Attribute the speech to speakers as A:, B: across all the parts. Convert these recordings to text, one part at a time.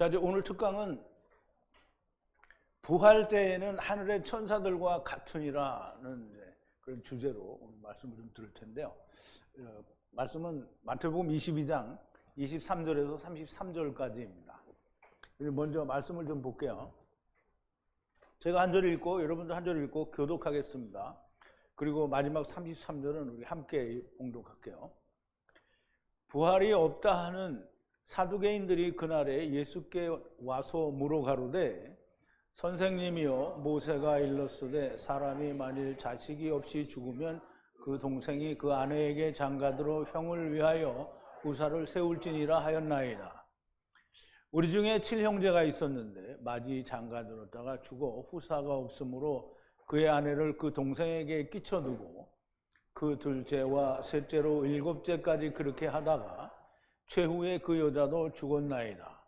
A: 자, 이제 오늘 특강은 부활 때에는 하늘의 천사들과 같으니라는 그런 주제로 오늘 말씀을 좀 들을 텐데요. 말씀은 마태복음 22장 23절에서 33절까지입니다. 먼저 말씀을 좀 볼게요. 제가 한 절 읽고 여러분도 한 절 읽고 교독하겠습니다. 그리고 마지막 33절은 우리 함께 봉독할게요. 부활이 없다 하는 사두개인들이 그날에 예수께 와서 물어가로되 선생님이여 모세가 일렀으되 사람이 만일 자식이 없이 죽으면 그 동생이 그 아내에게 장가들어 형을 위하여 후사를 세울지니라 하였나이다. 우리 중에 7형제가 있었는데 맏이 장가들었다가 죽어 후사가 없으므로 그의 아내를 그 동생에게 끼쳐두고 그 둘째와 셋째로 일곱째까지 그렇게 하다가 최후에 그 여자도 죽었나이다.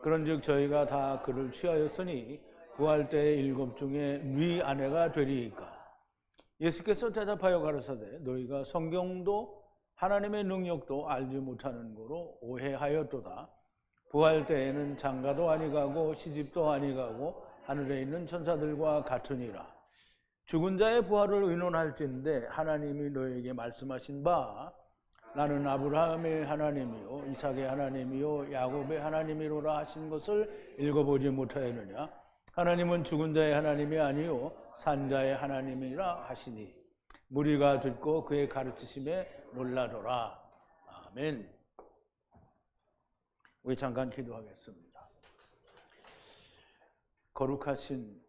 A: 그런즉 저희가 다 그를 취하였으니 구할 때의 일곱 중에 네 아내가 되리이까. 예수께서 대답하여 가라사대 너희가 성경도 하나님의 능력도 알지 못하는 거로 오해하였도다. 부활 때에는 장가도 아니가고 시집도 아니가고 하늘에 있는 천사들과 같으니라. 죽은 자의 부활을 의논할진대 하나님이 너에게 말씀하신 바 나는 아브라함의 하나님이요 이삭의 하나님이요 야곱의 하나님이로라 하신 것을 읽어보지 못하였느냐. 하나님은 죽은 자의 하나님이 아니요 산 자의 하나님이라 하시니 무리가 듣고 그의 가르치심에 놀라더라. 아멘. 우리 잠깐 기도하겠습니다. 거룩하신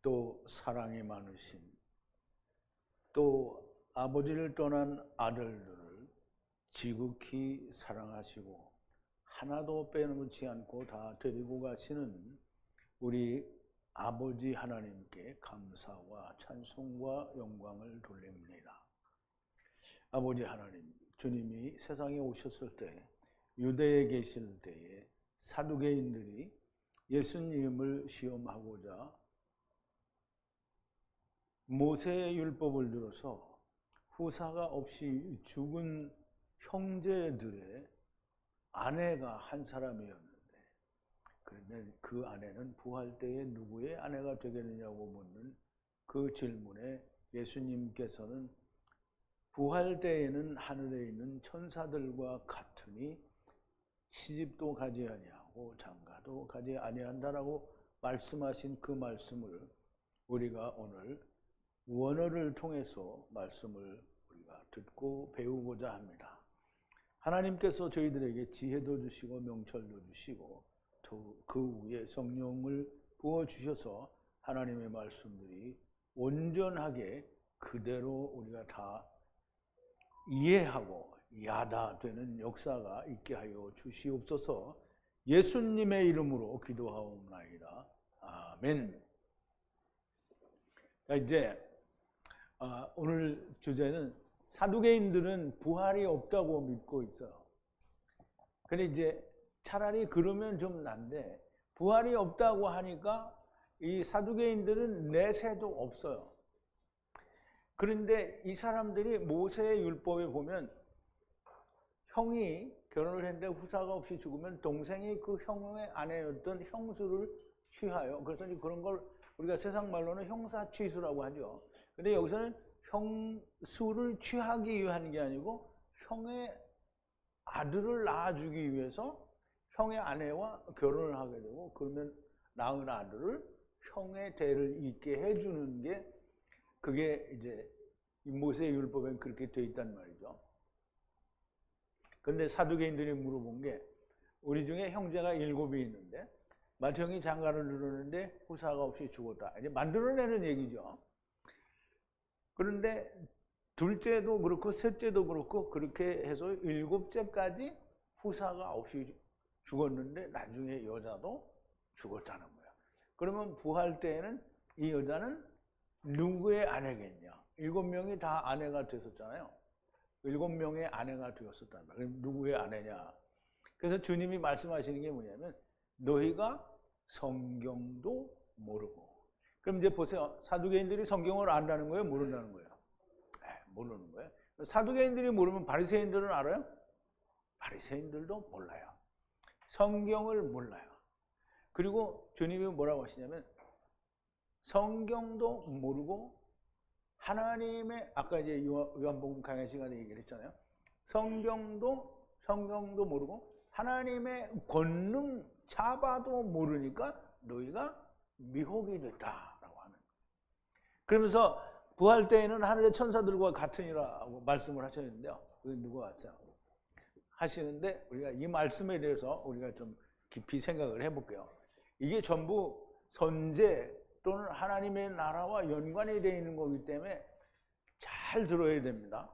A: 또 사랑이 많으신 또 아버지를 떠난 아들들을 지극히 사랑하시고 하나도 빼놓지 않고 다 데리고 가시는 우리 아버지 하나님께 감사와 찬송과 영광을 돌립니다. 아버지 하나님, 주님이 세상에 오셨을 때 유대에 계실 때에 사두개인들이 예수님을 시험하고자 모세의 율법을 들어서 후사가 없이 죽은 형제들의 아내가 한 사람이었는데 그러면 그 아내는 부활 때에 누구의 아내가 되겠느냐고 묻는 그 질문에 예수님께서는 부활 때에는 하늘에 있는 천사들과 같으니 시집도 가지 아니하고 장가도 가지 아니한다라고 말씀하신 그 말씀을 우리가 오늘 원어를 통해서 말씀을 우리가 듣고 배우고자 합니다. 하나님께서 저희들에게 지혜도 주시고 명철도 주시고 또 그 위에 성령을 부어주셔서 하나님의 말씀들이 온전하게 그대로 우리가 다 이해하고 야다되는 역사가 있게 하여 주시옵소서. 예수님의 이름으로 기도하옵나이다. 아멘. 자, 이제 오늘 주제는 사두개인들은 부활이 없다고 믿고 있어요. 근데 이제 차라리 그러면 좀 난데 부활이 없다고 하니까 이 사두개인들은 내세도 없어요. 그런데 이 사람들이 모세의 율법에 보면 형이 결혼을 했는데 후사가 없이 죽으면 동생이 그 형의 아내였던 형수를 취하여, 그래서 그런 걸 우리가 세상 말로는 형사취수라고 하죠. 근데 여기서는 형수를 취하기 위한 게 아니고 형의 아들을 낳아주기 위해서 형의 아내와 결혼을 하게 되고 그러면 낳은 아들을 형의 대를 잇게 해주는 게 그게 이제 모세의 율법엔 그렇게 돼 있단 말이죠. 그런데 사두개인들이 물어본 게 우리 중에 형제가 7이 있는데 맏형이 장가를 들었는데 후사가 없이 죽었다. 이제 만들어내는 얘기죠. 그런데 둘째도 그렇고 셋째도 그렇고 그렇게 해서 7째까지 후사가 없이 죽었는데 나중에 여자도 죽었다는 거야. 그러면 부활 때에는 이 여자는 누구의 아내겠냐? 7명이 다 아내가 됐었잖아요. 7명의 아내가 되었었단 말이에요. 그럼 누구의 아내냐? 그래서 주님이 말씀하시는 게 뭐냐면 너희가 성경도 모르고. 그럼 이제 보세요. 사두개인들이 성경을 안다는 거예요? 모른다는 거예요? 모르는 거예요. 사두개인들이 모르면 바리새인들은 알아요? 바리새인들도 몰라요. 성경을 몰라요. 그리고 주님이 뭐라고 하시냐면 성경도 모르고 하나님의 아까 이제 요한복음 강의 시간에 얘기를 했잖아요. 성경도 모르고 하나님의 권능 잡아도 모르니까 너희가 미혹이 됐다라고 하는. 그러면서 부활 때에는 하늘의 천사들과 같으니라고 말씀을 하셨는데요. 그게 누가 왔어요? 하시는데 우리가 이 말씀에 대해서 우리가 좀 깊이 생각을 해볼게요. 이게 전부 선제 또는 하나님의 나라와 연관이 되어 있는 거기 때문에 잘 들어야 됩니다.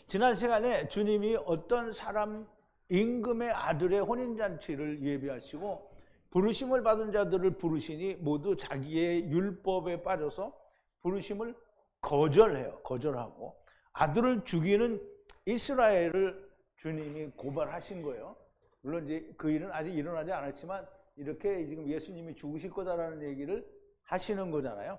A: 지난 시간에 주님이 어떤 사람 임금의 아들의 혼인잔치를 예비하시고 부르심을 받은 자들을 부르시니 모두 자기의 율법에 빠져서 부르심을 거절하고 아들을 죽이는 이스라엘을 주님이 고발하신 거예요. 물론 이제 그 일은 아직 일어나지 않았지만 이렇게 지금 예수님이 죽으실 거다라는 얘기를 하시는 거잖아요.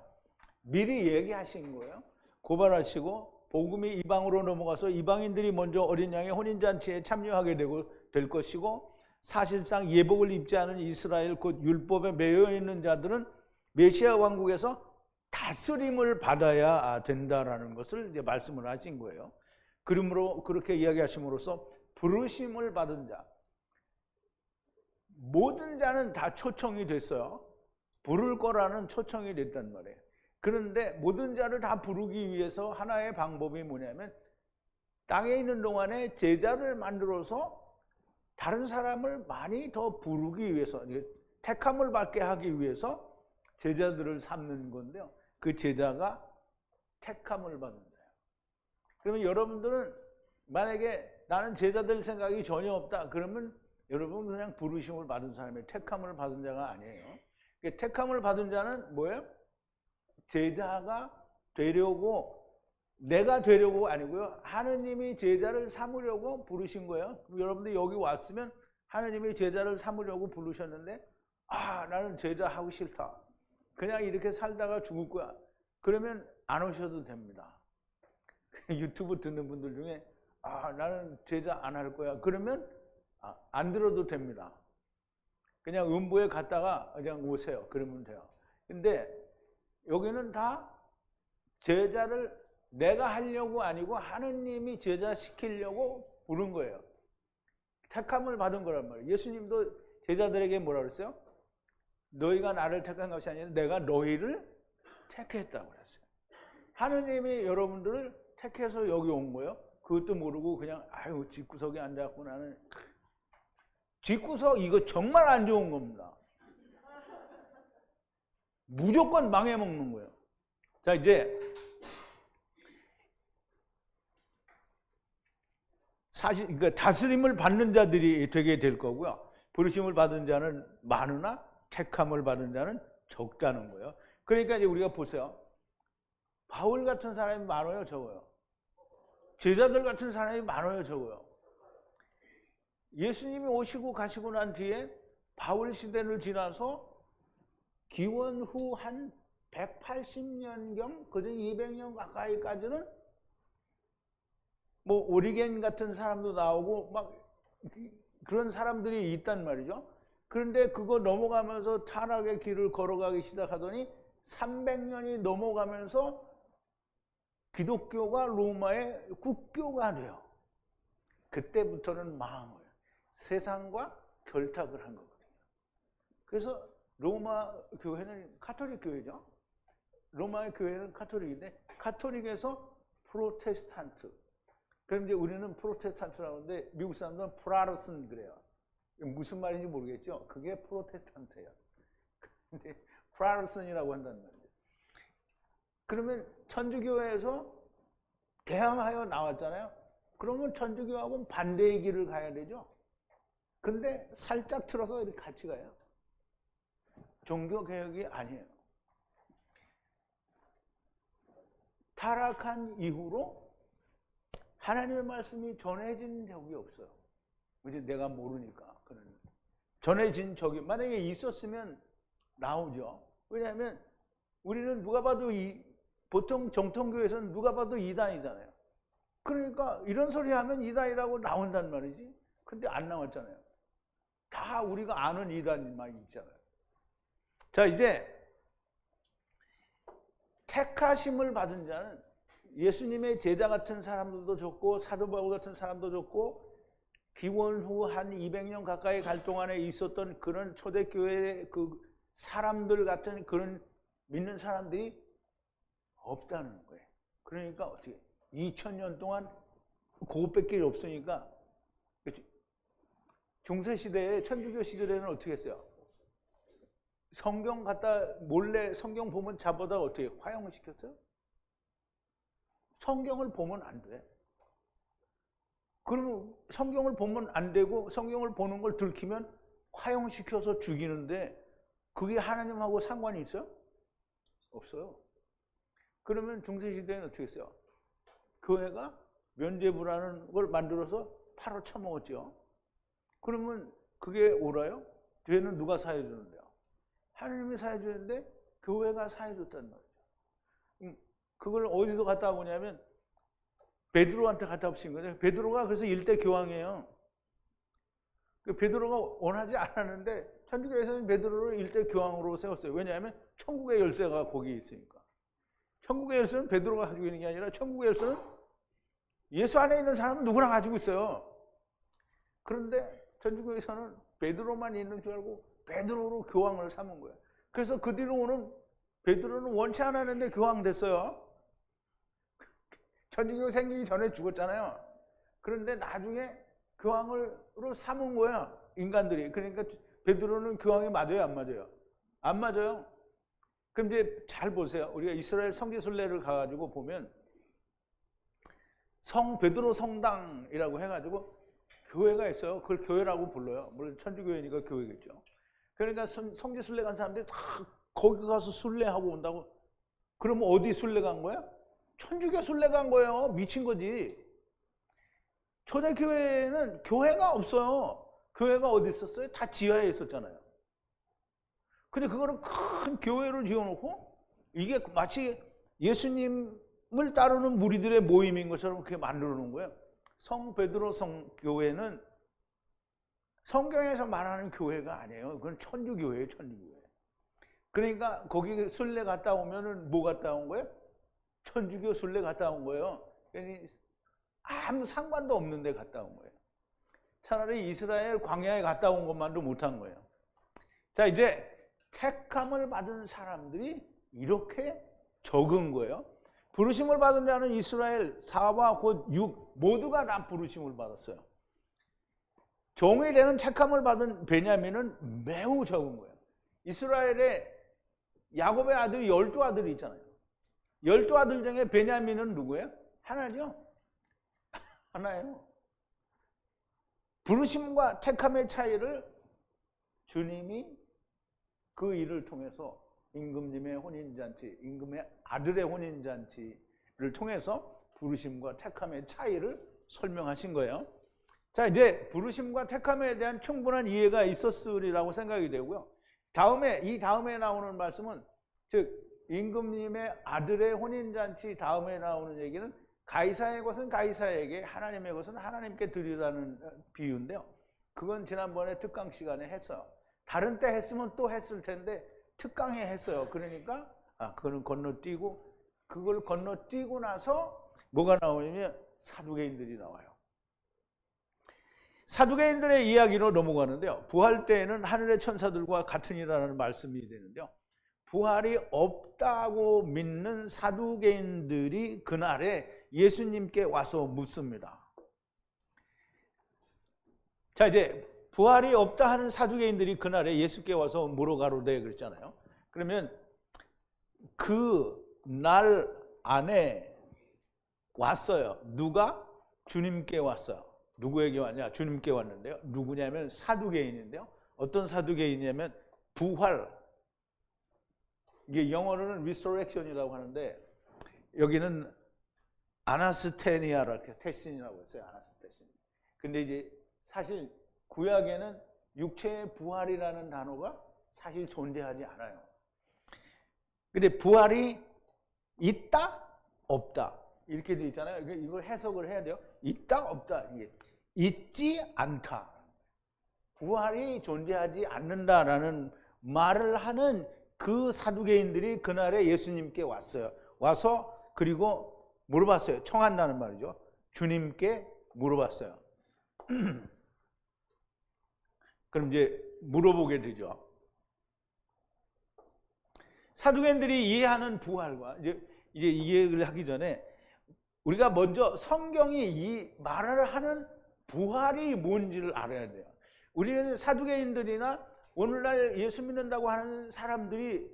A: 미리 얘기하신 거예요. 고발하시고 복음이 이방으로 넘어가서 이방인들이 먼저 어린 양의 혼인잔치에 참여하게 될 것이고 사실상 예복을 입지 않은 이스라엘 곧 율법에 매여 있는 자들은 메시아 왕국에서 다스림을 받아야 된다라는 것을 이제 말씀을 하신 거예요. 그러므로 그렇게 이야기하심으로써 부르심을 받은 자, 모든 자는 다 초청이 됐어요. 부를 거라는 초청이 됐단 말이에요. 그런데 모든 자를 다 부르기 위해서 하나의 방법이 뭐냐면 땅에 있는 동안에 제자를 만들어서 다른 사람을 많이 더 부르기 위해서, 택함을 받게 하기 위해서 제자들을 삼는 건데요. 그 제자가 택함을 받는 거예요. 그러면 여러분들은 만약에 나는 제자들 생각이 전혀 없다. 그러면 여러분 그냥 부르심을 받은 사람이에요. 택함을 받은 자가 아니에요. 택함을 받은 자는 뭐예요? 제자가 되려고, 내가 되려고 아니고요. 하느님이 제자를 삼으려고 부르신 거예요. 여러분들 여기 왔으면 하느님이 제자를 삼으려고 부르셨는데 나는 제자 하고 싫다. 그냥 이렇게 살다가 죽을 거야. 그러면 안 오셔도 됩니다. 유튜브 듣는 분들 중에 나는 제자 안 할 거야. 그러면 안 들어도 됩니다. 그냥 음부에 갔다가 그냥 오세요. 그러면 돼요. 근데 여기는 다 제자를 내가 하려고 아니고 하느님이 제자 시키려고 부른 거예요. 택함을 받은 거란 말이에요. 예수님도 제자들에게 뭐라 그랬어요? 너희가 나를 택한 것이 아니라 내가 너희를 택했다고 그랬어요. 하느님이 여러분들을 택해서 여기 온 거예요. 그것도 모르고 그냥 뒷구석에 앉아갖고 나는 뒷구석 이거 정말 안 좋은 겁니다. 무조건 망해먹는 거예요. 자, 이제 사실 그러니까 다스림을 받는 자들이 되게 될 거고요. 부르심을 받은 자는 많으나 택함을 받은 자는 적다는 거예요. 그러니까 이제 우리가 보세요. 바울 같은 사람이 많아요, 적어요? 제자들 같은 사람이 많아요, 적어요? 예수님이 오시고 가시고 난 뒤에 바울 시대를 지나서 기원 후 한 180년경, 그저 200년 가까이까지는 뭐 오리겐 같은 사람도 나오고 막 그런 사람들이 있단 말이죠. 그런데 그거 넘어가면서 타락의 길을 걸어가기 시작하더니 300년이 넘어가면서 기독교가 로마의 국교가 돼요. 그때부터는 망한 거예요. 세상과 결탁을 한 거거든요. 그래서 로마 교회는 카톨릭 교회죠. 로마의 교회는 카톨릭인데 카톨릭에서 프로테스탄트. 그럼 이제 우리는 프로테스탄트라고 하는데 미국 사람들은 프라르슨 그래요. 무슨 말인지 모르겠죠. 그게 프로테스탄트예요. 근데 프라르슨이라고 한다는 말이에요. 그러면 천주교회에서 개항하여 나왔잖아요. 그러면 천주교하고는 반대의 길을 가야 되죠. 근데 살짝 틀어서 이렇게 같이 가요. 종교개혁이 아니에요. 타락한 이후로 하나님의 말씀이 전해진 적이 없어요. 이제 내가 모르니까. 전해진 적이 만약에 있었으면 나오죠. 왜냐하면 우리는 누가 봐도 보통 정통교회에서는 누가 봐도 이단이잖아요. 그러니까 이런 소리 하면 이단이라고 나온단 말이지. 근데 안 나왔잖아요. 다 우리가 아는 이단만 있잖아요. 자, 이제 택하심을 받은 자는 예수님의 제자 같은 사람들도 좋고 사도 바울 같은 사람도 좋고 기원 후 한 200년 가까이 갈 동안에 있었던 그런 초대교회의 그 사람들 같은 그런 믿는 사람들이 없다는 거예요. 그러니까 어떻게 2000년 동안 그것밖에 없으니까 중세시대에 천주교 시절에는 어떻게 했어요? 성경 갖다 몰래 성경 보면 잡아다 어떻게 화형시켰어요? 성경을 보면 안 돼. 그러면 성경을 보면 안 되고 성경을 보는 걸 들키면 화형시켜서 죽이는데 그게 하나님하고 상관이 있어요? 없어요. 그러면 중세시대에는 어떻게 했어요? 교회가 면죄부라는 걸 만들어서 팔아 쳐먹었죠. 그러면 그게 옳아요? 죄는 누가 사해주는데요? 하나님이 사해주는데 교회가 사해줬단 말이죠. 그걸 어디서 갖다 오냐면 베드로한테 갖다 붙인 거죠. 베드로가 그래서 일대 교황이에요. 베드로가 원하지 않았는데 천주교에서는 베드로를 일대 교황으로 세웠어요. 왜냐하면 천국의 열쇠가 거기에 있으니까. 천국의 열쇠는 베드로가 가지고 있는 게 아니라 천국의 열쇠는 예수 안에 있는 사람은 누구나 가지고 있어요. 그런데 천주교에서는 베드로만 있는 줄 알고 베드로로 교황을 삼은 거예요. 그래서 그 뒤로는 베드로는 원치 않았는데 교황 됐어요. 천주교 생기기 전에 죽었잖아요. 그런데 나중에 교황으로 삼은 거야, 인간들이. 그러니까 베드로는 교황이 맞아요, 안 맞아요? 안 맞아요. 그럼 이제 잘 보세요. 우리가 이스라엘 성지순례를 가가지고 보면 성 베드로 성당이라고 해가지고 교회가 있어요. 그걸 교회라고 불러요. 물론 천주교회니까 교회겠죠. 그러니까 성지순례 간 사람들이 다 거기 가서 순례하고 온다고. 그러면 어디 순례 간 거야? 천주교 순례 간 거예요. 미친 거지. 초대교회는 교회가 없어요. 교회가 어디 있었어요? 다 지하에 있었잖아요. 근데 그거를 큰 교회를 지어놓고 이게 마치 예수님을 따르는 무리들의 모임인 것처럼 그렇게 만들어 놓은 거예요. 성 베드로 성교회는 성경에서 말하는 교회가 아니에요. 그건 천주교회예요, 천주교회. 그러니까 거기 순례 갔다 오면은 뭐 갔다 온 거예요? 천주교 순례 갔다 온 거예요. 그러니 아무 상관도 없는데 갔다 온 거예요. 차라리 이스라엘 광야에 갔다 온 것만도 못한 거예요. 자, 이제 택함을 받은 사람들이 이렇게 적은 거예요. 부르심을 받은 자는 이스라엘 4와 곧 6 모두가 다 부르심을 받았어요. 종이 되는 택함을 받은 베냐민은 매우 적은 거예요. 이스라엘에 야곱의 아들이 12아들이 있잖아요. 12아들 중에 베냐민은 누구예요? 하나죠. 하나예요. 부르심과 택함의 차이를 주님이 그 일을 통해서 임금님의 혼인잔치, 임금의 아들의 혼인잔치를 통해서 부르심과 택함의 차이를 설명하신 거예요. 자, 이제 부르심과 택함에 대한 충분한 이해가 있었으리라고 생각이 되고요. 이 다음에 나오는 말씀은 즉 임금님의 아들의 혼인잔치 다음에 나오는 얘기는 가이사의 것은 가이사에게 하나님의 것은 하나님께 드리라는 비유인데요. 그건 지난번에 특강 시간에 했어요. 다른 때 했으면 또 했을 텐데 특강에 했어요. 그러니까 그거는 건너뛰고 그걸 건너뛰고 나서 뭐가 나오냐면 사두개인들이 나와요. 사두개인들의 이야기로 넘어가는데요. 부활 때에는 하늘의 천사들과 같으니라는 말씀이 되는데요. 부활이 없다고 믿는 사두개인들이 그날에 예수님께 와서 묻습니다. 자, 이제 부활이 없다 하는 사두개인들이 그날에 예수께 와서 물어가로되 그랬잖아요. 그러면 그 날 안에 왔어요. 누가? 주님께 왔어요. 누구에게 왔냐? 주님께 왔는데요. 누구냐면 사두개인인데요. 어떤 사두개인이냐면 부활. 이게 영어로는 resurrection이라고 하는데 여기는 아나스테니아라고 테신이라고 했어요. 아나스테신. 근데 이제 사실 구약에는 육체의 부활이라는 단어가 사실 존재하지 않아요. 근데 부활이 있다, 없다 이렇게 돼 있잖아요. 이걸 해석을 해야 돼요. 있다, 없다. 이게 있지 않다. 부활이 존재하지 않는다라는 말을 하는 그 사두개인들이 그날에 예수님께 왔어요. 와서 그리고 물어봤어요. 청한다는 말이죠. 주님께 물어봤어요. 그럼 이제 물어보게 되죠. 사두개인들이 이해하는 부활과 이제 이해를 하기 전에 우리가 먼저 성경이 이 말을 하는 부활이 뭔지를 알아야 돼요. 우리는 사두개인들이나 오늘날 예수 믿는다고 하는 사람들이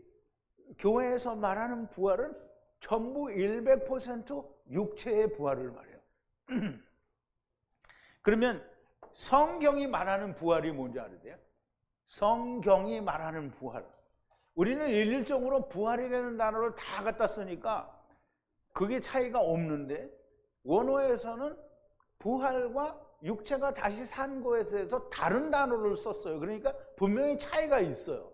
A: 교회에서 말하는 부활은 전부 100% 육체의 부활을 말해요. 그러면 성경이 말하는 부활이 뭔지 알아요? 성경이 말하는 부활. 우리는 일률적으로 부활이라는 단어를 다 갖다 쓰니까 그게 차이가 없는데 원어에서는 부활과 육체가 다시 산 거에 대해서 다른 단어를 썼어요. 그러니까 분명히 차이가 있어요.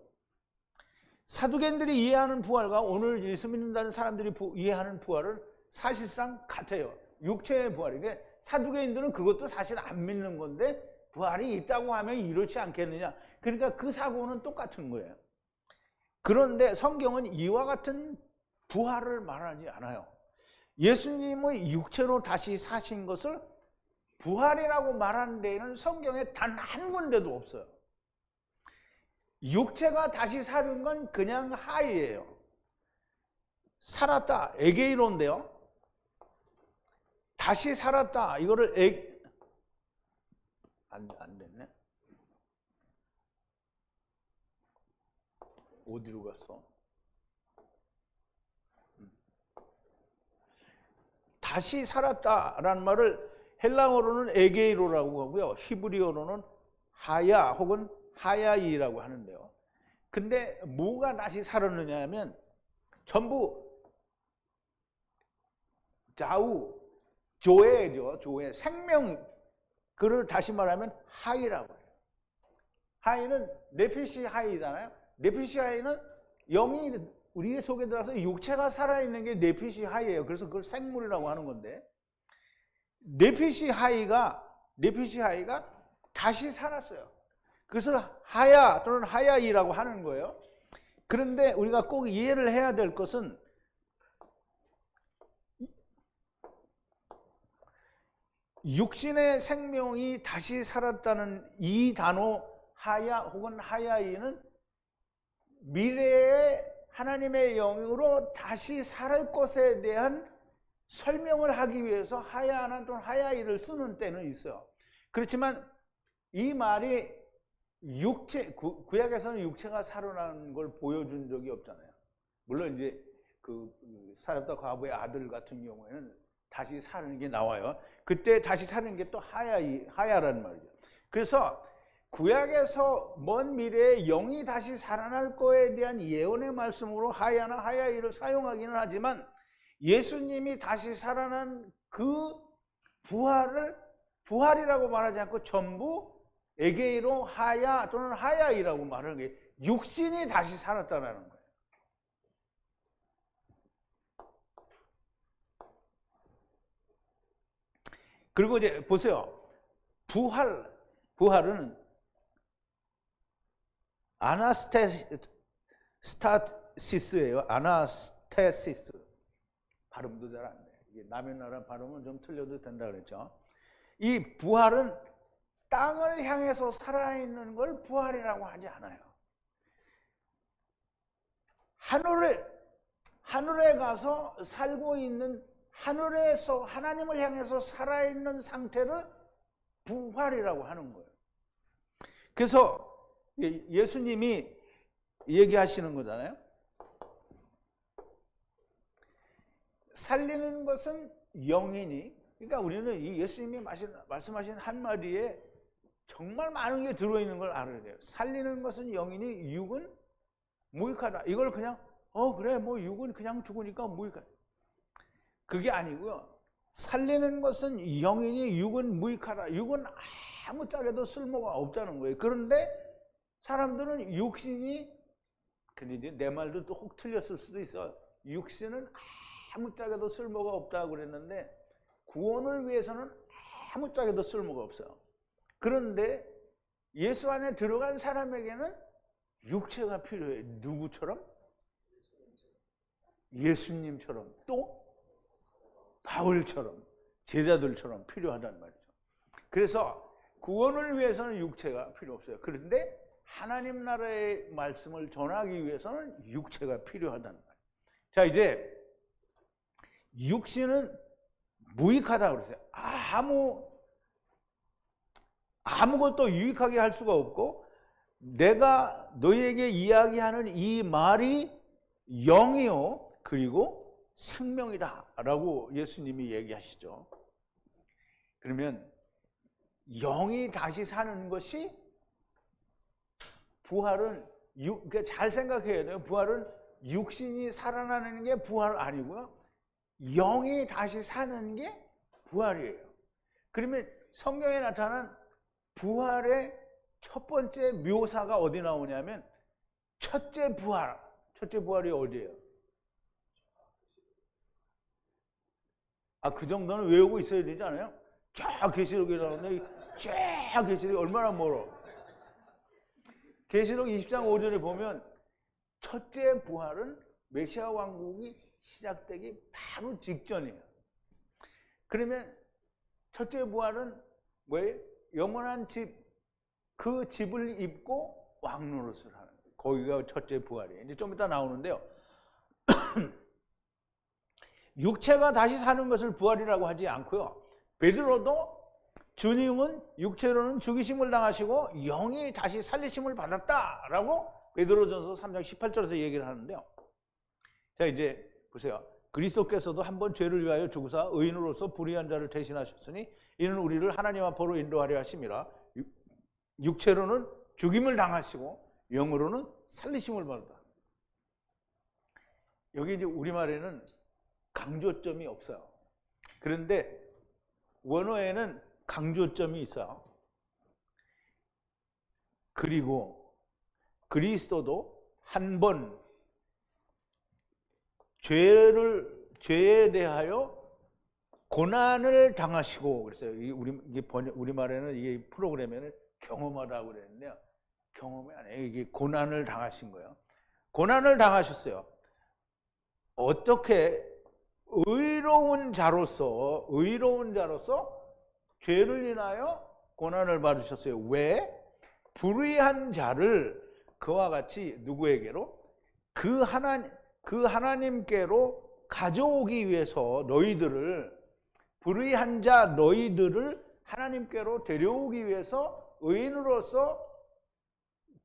A: 사두개인들이 이해하는 부활과 오늘 예수 믿는다는 사람들이 이해하는 부활은 사실상 같아요. 육체의 부활이게 사두개인들은 그것도 사실 안 믿는 건데 부활이 있다고 하면 이렇지 않겠느냐. 그러니까 그 사고는 똑같은 거예요. 그런데 성경은 이와 같은 부활을 말하지 않아요. 예수님의 육체로 다시 사신 것을 부활이라고 말하는 데에는 성경에 단 한 군데도 없어요. 육체가 다시 사는 건 그냥 하이예요. 살았다, 에게이로인데요. 다시 살았다, 이거를 안 됐네. 어디로 갔어? 다시 살았다라는 말을 헬라어로는 에게이로라고 하고요. 히브리어로는 하야 혹은 하야이라고 하는데요. 근데 뭐가 다시 살았느냐 하면 전부 좌우, 조회죠. 조회, 생명, 그를 다시 말하면 하이라고 해요. 하이는 네피시 하이잖아요. 네피시 하이는 영이 우리 속에 들어서 육체가 살아있는 게 네피시 하이예요. 그래서 그걸 생물이라고 하는 건데 네피시 하이가 다시 살았어요. 그래서 하야 또는 하야이라고 하는 거예요. 그런데 우리가 꼭 이해를 해야 될 것은 육신의 생명이 다시 살았다는 이 단어 하야 혹은 하야이는 미래에 하나님의 영으로 다시 살 것에 대한 설명을 하기 위해서 하야나 또는 하야이를 쓰는 때는 있어요. 그렇지만 이 말이 구약에서는 육체가 살아나는 걸 보여준 적이 없잖아요. 물론 이제 그 사렙다 과부의 아들 같은 경우에는 다시 사는 게 나와요. 그때 다시 사는 게 또 하야라는 말이죠. 그래서 구약에서 먼 미래에 영이 다시 살아날 거에 대한 예언의 말씀으로 하야나 하야이를 사용하기는 하지만 예수님이 다시 살아난 그 부활이라고 말하지 않고 전부 에게이로 하야 또는 하야이라고 말하는 게 육신이 다시 살았다는 거예요. 그리고 이제 보세요. 부활은 아나스테시스예요. 아나스테시스. 발음도 잘 안 돼. 이게 남의 나라 발음은 좀 틀려도 된다 그랬죠. 이 부활은 땅을 향해서 살아있는 걸 부활이라고 하지 않아요. 하늘에 가서 살고 있는, 하늘에서 하나님을 향해서 살아있는 상태를 부활이라고 하는 거예요. 그래서 예수님이 얘기하시는 거잖아요. 살리는 것은 영이니, 그러니까 우리는 이 예수님이 말씀하신 한마디에 정말 많은 게 들어있는 걸 알아야 돼요. 살리는 것은 영이니 육은 무익하다. 이걸 그냥 그래 뭐 육은 그냥 죽으니까 무익하다. 그게 아니고요. 살리는 것은 영이니 육은 무익하다. 육은 아무짝에도 쓸모가 없다는 거예요. 그런데 사람들은 육신이, 근데 이제 내 말도 또 혹 틀렸을 수도 있어요. 육신은 아무짝에도 쓸모가 없다고 그랬는데 구원을 위해서는 아무짝에도 쓸모가 없어요. 그런데 예수 안에 들어간 사람에게는 육체가 필요해. 누구처럼? 예수님처럼, 또 바울처럼, 제자들처럼 필요하다는 말이죠. 그래서 구원을 위해서는 육체가 필요 없어요. 그런데 하나님 나라의 말씀을 전하기 위해서는 육체가 필요하다는 말이에요. 자, 이제 육신은 무익하다고 그랬어요. 아무것도 유익하게 할 수가 없고, 내가 너희에게 이야기하는 이 말이 영이요 그리고 생명이다 라고 예수님이 얘기하시죠. 그러면 영이 다시 사는 것이, 부활은 그러니까 잘 생각해야 돼요. 부활은 육신이 살아나는 게 부활 아니고요, 영이 다시 사는 게 부활이에요. 그러면 성경에 나타난 부활의 첫 번째 묘사가 어디 나오냐면 첫째 부활이 어디예요? 그 정도는 외우고 있어야 되지 않아요? 쫙 계시록이 나오는데 쫙 계시록이 얼마나 멀어. 계시록 20장 5절에 보면 첫째 부활은 메시아 왕국이 시작되기 바로 직전이에요. 그러면 첫째 부활은 뭐예요? 영원한 집, 그 집을 입고 왕노릇을 하는 거예요. 거기가 첫째 부활이에요. 이제 좀 이따 나오는데요. 육체가 다시 사는 것을 부활이라고 하지 않고요, 베드로도 주님은 육체로는 죽이심을 당하시고 영이 다시 살리심을 받았다라고 베드로전서 3장 18절에서 얘기를 하는데요. 자, 이제 보세요. 그리스도께서도 한번 죄를 위하여 죽으사 의인으로서 불의한 자를 대신하셨으니 이는 우리를 하나님 앞으로 인도하려 하심이라. 육체로는 죽임을 당하시고 영으로는 살리심을 받았다. 여기 이제 우리말에는 강조점이 없어요. 그런데 원어에는 강조점이 있어요. 그리고 그리스도도 한 번 죄에 대하여 고난을 당하시고 그랬어요. 우리말에는 이게 프로그램에는 경험하다고 그랬는데요, 경험이 아니에요. 이게 고난을 당하신 거예요. 고난을 당하셨어요. 어떻게? 의로운 자로서 죄를 인하여 고난을 받으셨어요. 왜? 불의한 자를 그와 같이 누구에게로? 그 하나님께로 가져오기 위해서 불의한 자 너희들을 하나님께로 데려오기 위해서 의인으로서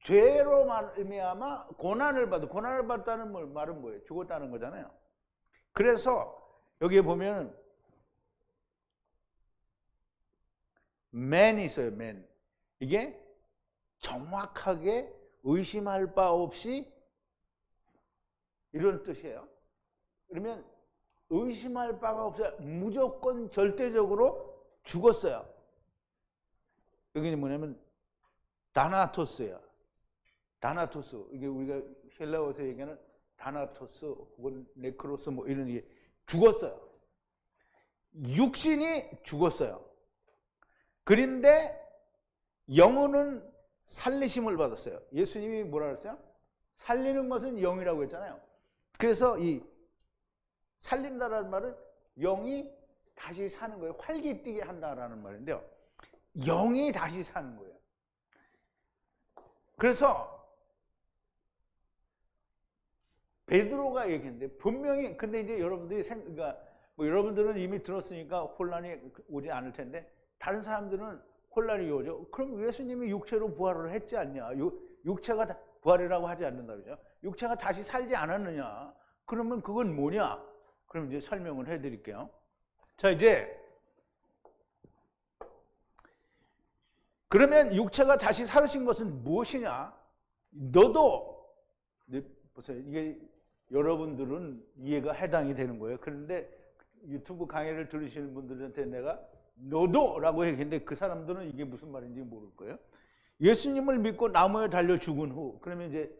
A: 죄로 말미암아 고난을 받았다는 말은 뭐예요? 죽었다는 거잖아요. 그래서 여기에 보면 man이 있어요. man. 이게 정확하게 의심할 바 없이 이런 뜻이에요. 그러면 의심할 바가 없어요. 무조건 절대적으로 죽었어요. 여기는 뭐냐면 다나토스예요. 다나토스. 이게 우리가 헬라어에서 얘기하는 다나토스 혹은 네크로스 뭐 이런 게 죽었어요. 육신이 죽었어요. 그런데 영혼은 살리심을 받았어요. 예수님이 뭐라 그랬어요? 살리는 것은 영이라고 했잖아요. 그래서 이 살린다라는 말은 영이 다시 사는 거예요. 활기뛰게 한다라는 말인데요, 영이 다시 사는 거예요. 그래서 베드로가 얘기했는데 분명히, 근데 이제 여러분들이 그러니까 여러분들은 이미 들었으니까 혼란이 오지 않을 텐데 다른 사람들은 혼란이 오죠. 그럼 예수님이 육체로 부활을 했지 않냐? 육체가 부활이라고 하지 않는다 그러죠. 육체가 다시 살지 않았느냐? 그러면 그건 뭐냐? 그럼 이제 설명을 해드릴게요. 자, 이제 그러면 육체가 다시 살으신 것은 무엇이냐? 너도 보세요. 이게 여러분들은 이해가 해당이 되는 거예요. 그런데 유튜브 강의를 들으시는 분들한테 내가 너도라고 얘기했는데 그 사람들은 이게 무슨 말인지 모를 거예요. 예수님을 믿고 나무에 달려 죽은 후, 그러면 이제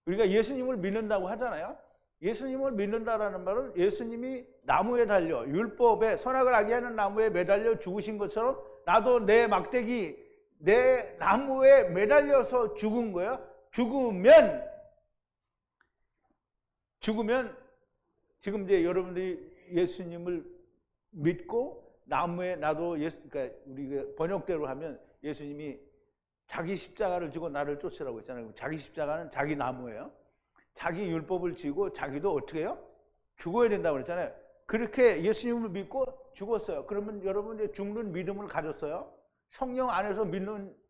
A: 우리가 예수님을 믿는다고 하잖아요. 예수님을 믿는다라는 말은 예수님이 나무에 달려 율법에 선악을 알게 하는 나무에 매달려 죽으신 것처럼 나도 내 막대기 내 나무에 매달려서 죽은 거예요. 죽으면 지금 이제 여러분들이 예수님을 믿고 나무에 나도 그러니까 우리가 번역대로 하면 예수님이 자기 십자가를 지고 나를 쫓으라고 했잖아요. 자기 십자가는 자기 나무예요. 자기 율법을 지고 자기도 어떻게 해요? 죽어야 된다고 그랬잖아요. 그렇게 예수님을 믿고 죽었어요. 그러면 여러분 이제 죽는 믿음을 가졌어요. 성령 안에서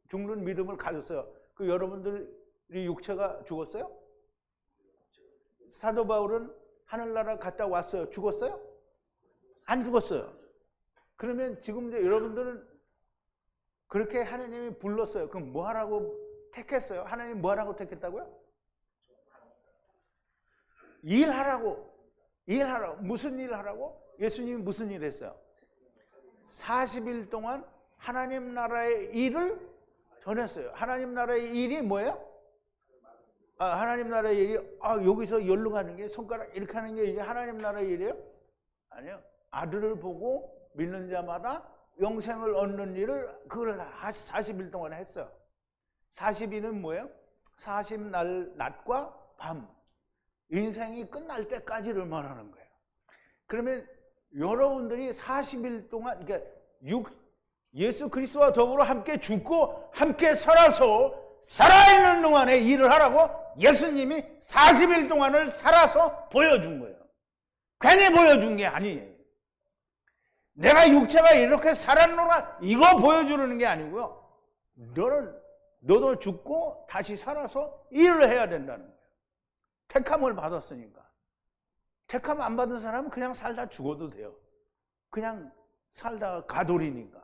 A: 죽는 믿음을 가졌어요. 그 여러분들이 육체가 죽었어요? 사도 바울은 하늘나라 갔다 왔어요. 죽었어요? 안 죽었어요. 그러면 지금 이제 여러분들은 그렇게 하나님이 불렀어요. 그럼 뭐 하라고 택했어요? 하나님 뭐 하라고 택했다고요? 일하라고. 무슨 일 하라고? 예수님이 무슨 일 했어요? 40일 동안 하나님 나라의 일을 전했어요. 하나님 나라의 일이 뭐예요? 하나님 나라의 일이 여기서 열로 가는 게 손가락 이렇게 하는 게 이게 하나님 나라의 일이에요? 아니요. 아들을 보고 믿는 자마다 영생을 얻는 일을 그걸 40일 동안 했어요. 40일은 뭐예요? 40날 낮과 밤. 인생이 끝날 때까지를 말하는 거예요. 그러면 여러분들이 40일 동안 그러니까 예수 그리스도와 더불어 함께 죽고 함께 살아서 살아있는 동안에 일을 하라고 예수님이 40일 동안을 살아서 보여준 거예요. 괜히 보여준 게 아니에요. 내가 육체가 이렇게 살았노라 이거 보여주는 게 아니고요. 너도 죽고 다시 살아서 일을 해야 된다는 거예요. 택함을 받았으니까. 택함 안 받은 사람은 그냥 살다 죽어도 돼요. 그냥 살다가 가돌이니까.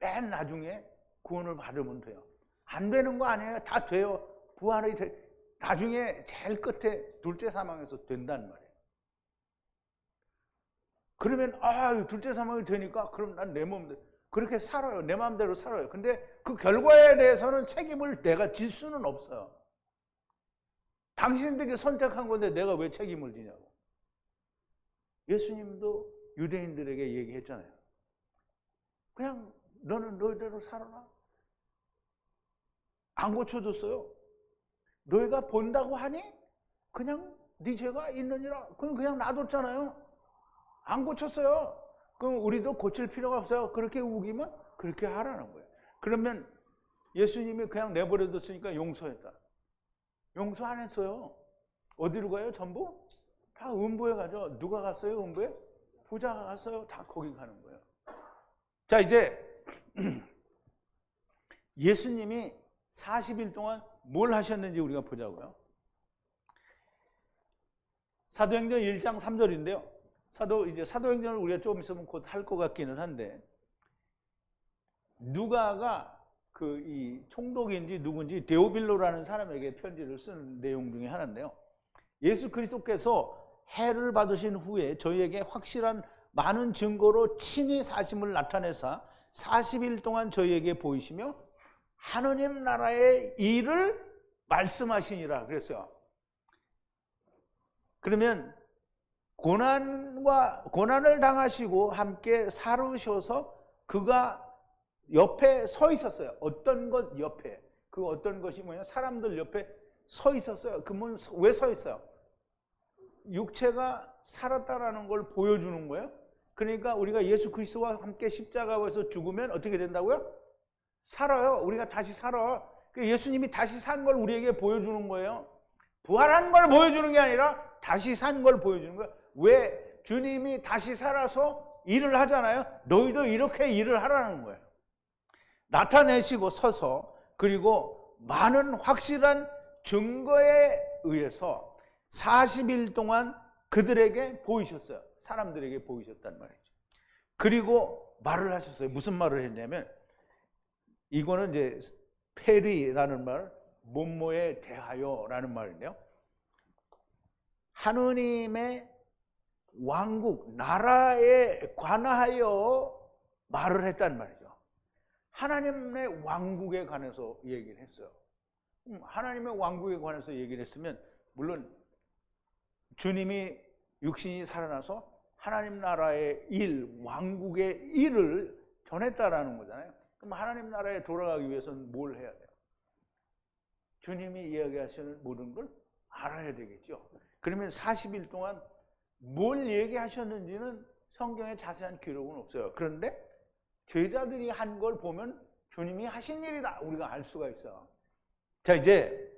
A: 맨 나중에 구원을 받으면 돼요. 안 되는 거 아니에요. 다 돼요. 부활이 나중에 제일 끝에 둘째 사망에서 된단 말이에요. 그러면 둘째 사망이 되니까 그럼 난 내 마음대로 그렇게 살아요. 내 마음대로 살아요. 근데 그 결과에 대해서는 책임을 내가 질 수는 없어요. 당신들이 선택한 건데 내가 왜 책임을 지냐고. 예수님도 유대인들에게 얘기했잖아요. 그냥 너는 너희대로 살아라. 안 고쳐줬어요. 너희가 본다고 하니 그냥 네 죄가 있느니라. 그럼 그냥 놔뒀잖아요. 안 고쳤어요. 그럼 우리도 고칠 필요가 없어요. 그렇게 우기면 그렇게 하라는 거예요. 그러면 예수님이 그냥 내버려뒀으니까 용서했다. 용서 안 했어요. 어디로 가요? 전부? 다 음부에 가죠. 누가 갔어요? 음부에? 부자가 갔어요. 다 거기 가는 거예요. 자, 이제 예수님이 40일 동안 뭘 하셨는지 우리가 보자고요. 사도행전 1장 3절인데요. 사도행전을 우리가 조금 있으면 곧 할 것 같기는 한데, 누가가 이 총독인지 누군지 데오빌로라는 사람에게 편지를 쓰는 내용 중에 하나인데요. 예수 그리스도께서 해를 받으신 후에 저희에게 확실한 많은 증거로 친히 사심을 나타내사 40일 동안 저희에게 보이시며 하느님 나라의 일을 말씀하시니라 그랬어요. 그러면 고난을 당하시고 함께 살으셔서 그가 옆에 서 있었어요. 어떤 것 옆에. 그 어떤 것이 뭐냐? 사람들 옆에 서 있었어요. 그러면 왜 서 있어요? 육체가 살았다라는 걸 보여주는 거예요. 그러니까 우리가 예수 그리스도와 함께 십자가에서 죽으면 어떻게 된다고요? 살아요. 우리가 다시 살아. 예수님이 다시 산 걸 우리에게 보여주는 거예요. 부활한 걸 보여주는 게 아니라 다시 산 걸 보여주는 거예요. 왜? 주님이 다시 살아서 일을 하잖아요. 너희도 이렇게 일을 하라는 거예요. 나타내시고 서서 그리고 많은 확실한 증거에 의해서 40일 동안 그들에게 보이셨어요. 사람들에게 보이셨단 말이죠. 그리고 말을 하셨어요. 무슨 말을 했냐면 이거는 이제 페리라는 말, 몸모에 대하여라는 말인데요. 하느님의 왕국, 나라에 관하여 말을 했단 말이죠. 하나님의 왕국에 관해서 얘기를 했어요. 하나님의 왕국에 관해서 얘기를 했으면 물론 주님이 육신이 살아나서 하나님 나라의 일, 왕국의 일을 전했다라는 거잖아요. 그럼 하나님 나라에 돌아가기 위해서는 뭘 해야 돼요? 주님이 이야기하시는 모든 걸 알아야 되겠죠. 그러면 40일 동안 뭘 얘기하셨는지는 성경에 자세한 기록은 없어요. 그런데 제자들이 한 걸 보면 주님이 하신 일이다 우리가 알 수가 있어. 자, 이제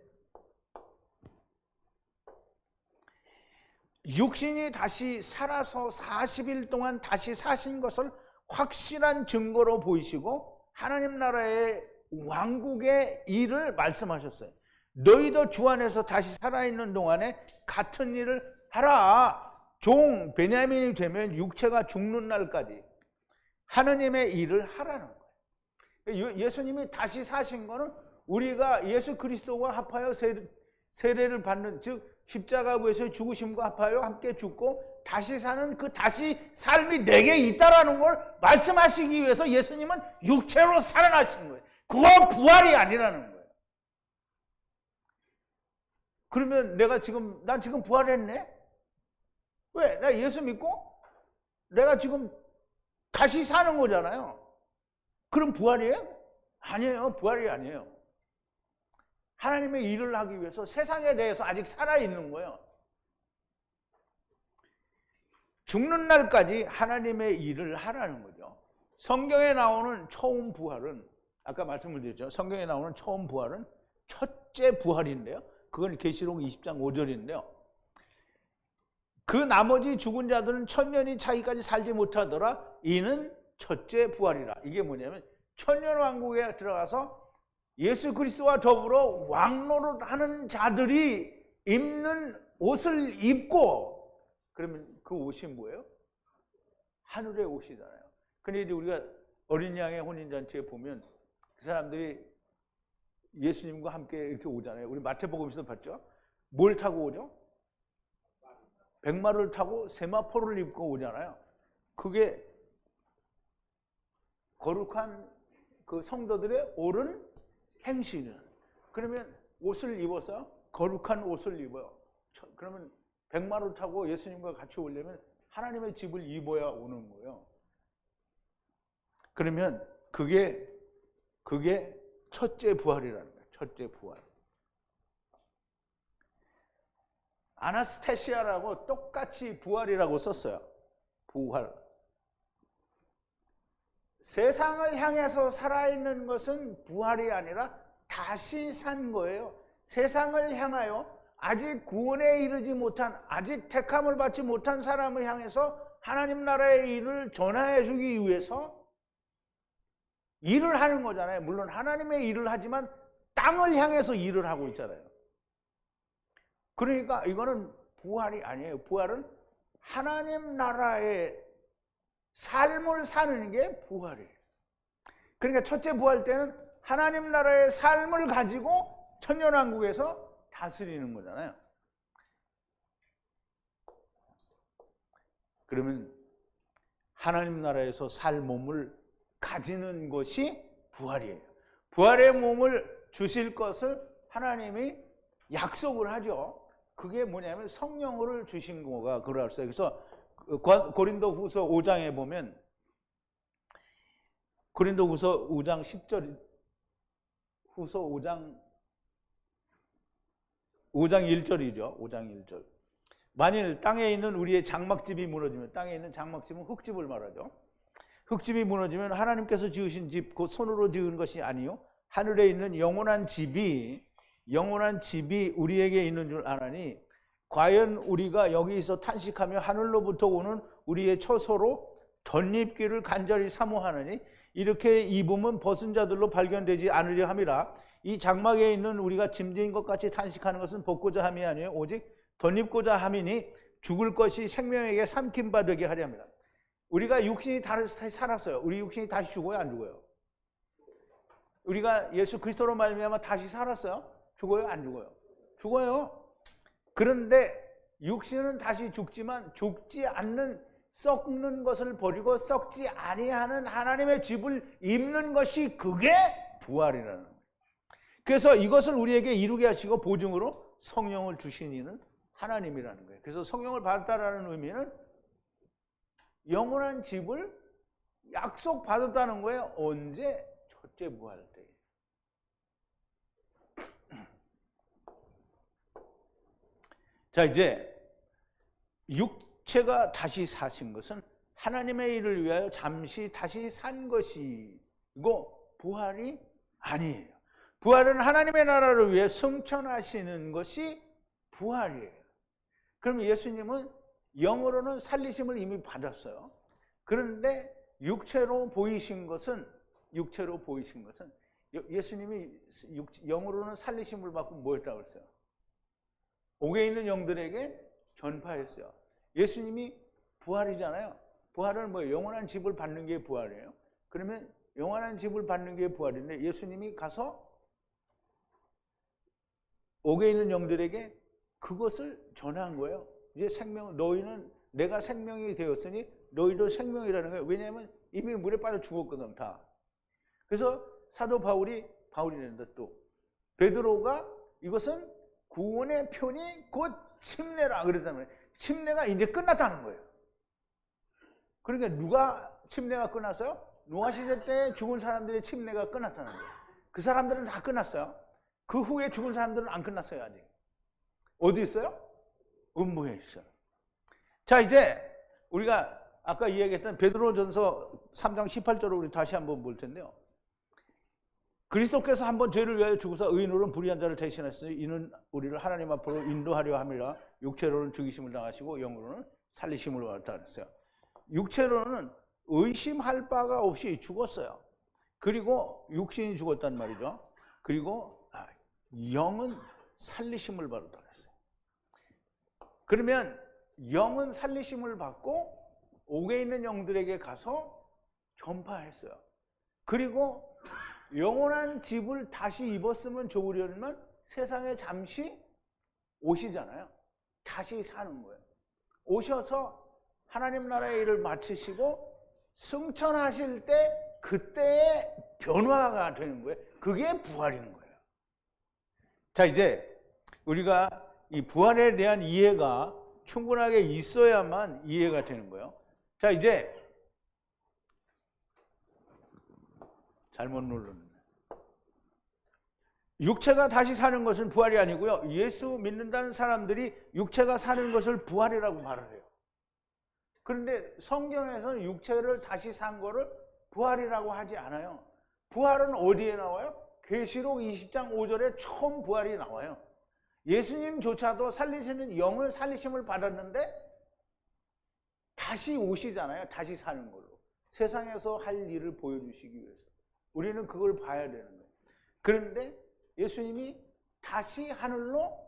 A: 육신이 다시 살아서 40일 동안 다시 사신 것을 확실한 증거로 보이시고 하나님 나라의 왕국의 일을 말씀하셨어요. 너희도 주 안에서 다시 살아있는 동안에 같은 일을 하라. 종 베냐민이 되면 육체가 죽는 날까지 하느님의 일을 하라는 거예요. 예수님이 다시 사신 거는 우리가 예수 그리스도와 합하여 세례를 받는, 즉 십자가에서 죽으심과 합하여 함께 죽고 다시 사는 그 다시 삶이 내게 있다라는 걸 말씀하시기 위해서 예수님은 육체로 살아나신 거예요. 그건 부활이 아니라는 거예요. 그러면 난 지금 부활했네? 왜? 나 예수 믿고 내가 지금 다시 사는 거잖아요. 그럼 부활이에요? 아니에요. 부활이 아니에요. 하나님의 일을 하기 위해서 세상에 대해서 아직 살아있는 거예요. 죽는 날까지 하나님의 일을 하라는 거죠. 성경에 나오는 처음 부활은, 아까 말씀을 드렸죠. 성경에 나오는 처음 부활은 첫째 부활인데요. 그건 계시록 20장 5절인데요. 그 나머지 죽은 자들은 천년이 차기까지 살지 못하더라. 이는 첫째 부활이라. 이게 뭐냐면 천년왕국에 들어가서 예수 그리스도와 더불어 왕노릇하는 자들이 입는 옷을 입고, 그러면 그 옷이 뭐예요? 하늘의 옷이잖아요. 근데 이제 우리가 어린 양의 혼인잔치에 보면 그 사람들이 예수님과 함께 이렇게 오잖아요. 우리 마태복음에서 봤죠? 뭘 타고 오죠? 백마를 타고 세마포를 입고 오잖아요. 그게 거룩한 그 성도들의 옳은 행실은. 그러면 옷을 입어서 거룩한 옷을 입어요. 그러면 백마를 타고 예수님과 같이 오려면 하나님의 집을 입어야 오는 거예요. 그러면 그게 첫째 부활이라는 거예요. 첫째 부활. 아나스테시아라고 똑같이 부활이라고 썼어요. 부활. 세상을 향해서 살아있는 것은 부활이 아니라 다시 산 거예요. 세상을 향하여 아직 구원에 이르지 못한, 아직 택함을 받지 못한 사람을 향해서 하나님 나라의 일을 전하여 주기 위해서 일을 하는 거잖아요. 물론 하나님의 일을 하지만 땅을 향해서 일을 하고 있잖아요. 그러니까 이거는 부활이 아니에요. 부활은 하나님 나라의 삶을 사는 게 부활이에요. 그러니까 첫째 부활 때는 하나님 나라의 삶을 가지고 천년왕국에서 다스리는 거잖아요. 그러면 하나님 나라에서 살 몸을 가지는 것이 부활이에요. 부활의 몸을 주실 것을 하나님이 약속을 하죠. 그게 뭐냐면 성령을 주신 거가 그럴어요. 그래서 고린도후서 5장에 보면, 고린도후서 5장 10절, 후서 5장 1절이죠. 5장 1절. 만일 땅에 있는 우리의 장막집이 무너지면, 땅에 있는 장막집은 흙집을 말하죠. 흙집이 무너지면 하나님께서 지으신 집, 곧 손으로 지은 것이 아니요 하늘에 있는 영원한 집이 우리에게 있는 줄 아나니, 과연 우리가 여기서 탄식하며 하늘로부터 오는 우리의 처소로 덧입기를 간절히 사모하느니 이렇게 입으면 벗은 자들로 발견되지 않으려 함이라. 이 장막에 있는 우리가 짐진 것 같이 탄식하는 것은 벗고자 함이 아니요 오직 덧입고자 함이니 죽을 것이 생명에게 삼킨 바 되게 하려 함이라. 우리가 육신이 다시 살았어요. 우리 육신이 다시 죽어요, 안 죽어요? 우리가 예수 그리스도로 말미암아 다시 살았어요? 죽어요, 안 죽어요? 죽어요. 그런데 육신은 다시 죽지만 죽지 않는, 썩는 것을 버리고 썩지 아니하는 하나님의 집을 입는 것이, 그게 부활이라는 거예요. 그래서 이것을 우리에게 이루게 하시고 보증으로 성령을 주신 이는 하나님이라는 거예요. 그래서 성령을 받았다라는 의미는 영원한 집을 약속받았다는 거예요. 언제? 첫째 부활 때. 자, 이제 육체가 다시 사신 것은 하나님의 일을 위하여 잠시 다시 산 것이고 부활이 아니에요. 부활은 하나님의 나라를 위해 승천하시는 것이 부활이에요. 그럼 예수님은 영으로는 살리심을 이미 받았어요. 그런데 육체로 보이신 것은 예수님이 영으로는 살리심을 받고 뭐 했다고 했어요? 옥에 있는 영들에게 전파했어요. 예수님이 부활이잖아요. 부활은 뭐 영원한 집을 받는 게 부활이에요. 그러면 영원한 집을 받는 게 부활인데 예수님이 가서 옥에 있는 영들에게 그것을 전한 거예요. 이제 너희는 내가 생명이 되었으니 너희도 생명이라는 거예요. 왜냐하면 이미 물에 빠져 죽었거든 다. 그래서 사도 바울이란다 또 베드로가 이것은 구원의 편이 곧 침례라 그랬다는 거예요. 침례가 이제 끝났다는 거예요. 그러니까 누가 침례가 끝났어요? 노아 시대 때 죽은 사람들의 침례가 끝났다는 거예요. 그 사람들은 다 끝났어요. 그 후에 죽은 사람들은 안 끝났어요 아직. 어디 있어요? 음부에 있어요. 자, 이제 우리가 아까 이야기했던 베드로전서 3장 18절을 우리 다시 한번 볼 텐데요. 그리스도께서 한번 죄를 위하여 죽으사 의인으로는 불의한 자를 대신하시니 이는 우리를 하나님 앞으로 인도하려 함이라. 육체로는 죽이심을 당하시고 영으로는 살리심을 받았다 그랬어요. 육체로는 의심할 바가 없이 죽었어요. 그리고 육신이 죽었단 말이죠. 그리고 영은 살리심을 받았다 그랬어요. 그러면 영은 살리심을 받고 옥에 있는 영들에게 가서 전파했어요. 그리고 영원한 집을 다시 입었으면 좋으려면 세상에 잠시 오시잖아요. 다시 사는 거예요. 오셔서 하나님 나라의 일을 마치시고 승천하실 때 그때의 변화가 되는 거예요. 그게 부활인 거예요. 자, 이제 우리가 이 부활에 대한 이해가 충분하게 있어야만 이해가 되는 거예요. 자, 이제 잘못 눌렀네. 육체가 다시 사는 것은 부활이 아니고요. 예수 믿는다는 사람들이 육체가 사는 것을 부활이라고 말을 해요. 그런데 성경에서는 육체를 다시 산 거를 부활이라고 하지 않아요. 부활은 어디에 나와요? 계시록 20장 5절에 처음 부활이 나와요. 예수님조차도 살리시는 영을 살리심을 받았는데 다시 오시잖아요. 다시 사는 걸로. 세상에서 할 일을 보여주시기 위해서. 우리는 그걸 봐야 되는 거예요. 그런데 예수님이 다시 하늘로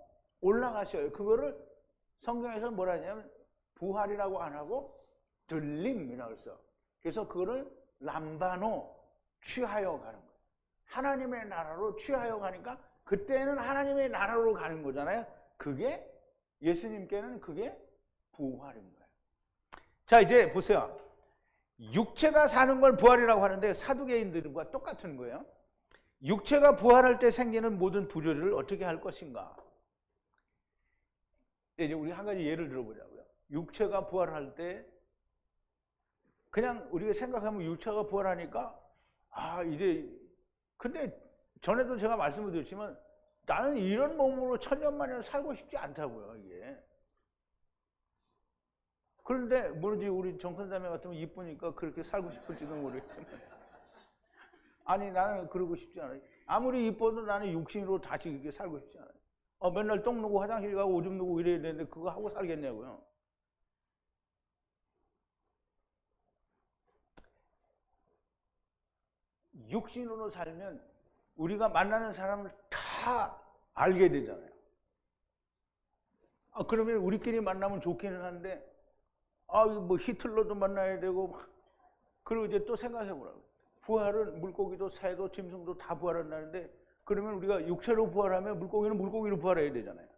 A: 올라가셔요. 그거를 성경에서 뭐라 하냐면 부활이라고 안 하고 들림이라고 써. 그래서 그거를 람바노 취하여 가는 거예요. 하나님의 나라로 취하여 가니까 그때는 하나님의 나라로 가는 거잖아요. 그게 예수님께는 그게 부활인 거예요. 자, 이제 보세요. 육체가 사는 걸 부활이라고 하는데 사두개인들과 똑같은 거예요. 육체가 부활할 때 생기는 모든 부조리를 어떻게 할 것인가? 이제 우리 한 가지 예를 들어보자고요. 육체가 부활할 때 그냥 우리가 생각하면 육체가 부활하니까 이제 근데 전에도 제가 말씀을 드렸지만 나는 이런 몸으로 천년만년 살고 싶지 않다고요, 이게. 그런데 모르지 우리 정선자매 같으면 이쁘니까 그렇게 살고 싶을지도 모르겠지만 아니 나는 그러고 싶지 않아요. 아무리 이뻐도 나는 육신으로 다시 이렇게 살고 싶지 않아요. 맨날 똥 누고 화장실 가고 오줌 누고 이래야 되는데 그거 하고 살겠냐고요. 육신으로 살면 우리가 만나는 사람을 다 알게 되잖아요. 그러면 우리끼리 만나면 좋기는 한데 뭐 히틀러도 만나야 되고 그리고 이제 또 생각해 보라고. 부활은 물고기도 새도 짐승도 다 부활한다는데 그러면 우리가 육체로 부활하면 물고기는 물고기로 부활해야 되잖아요.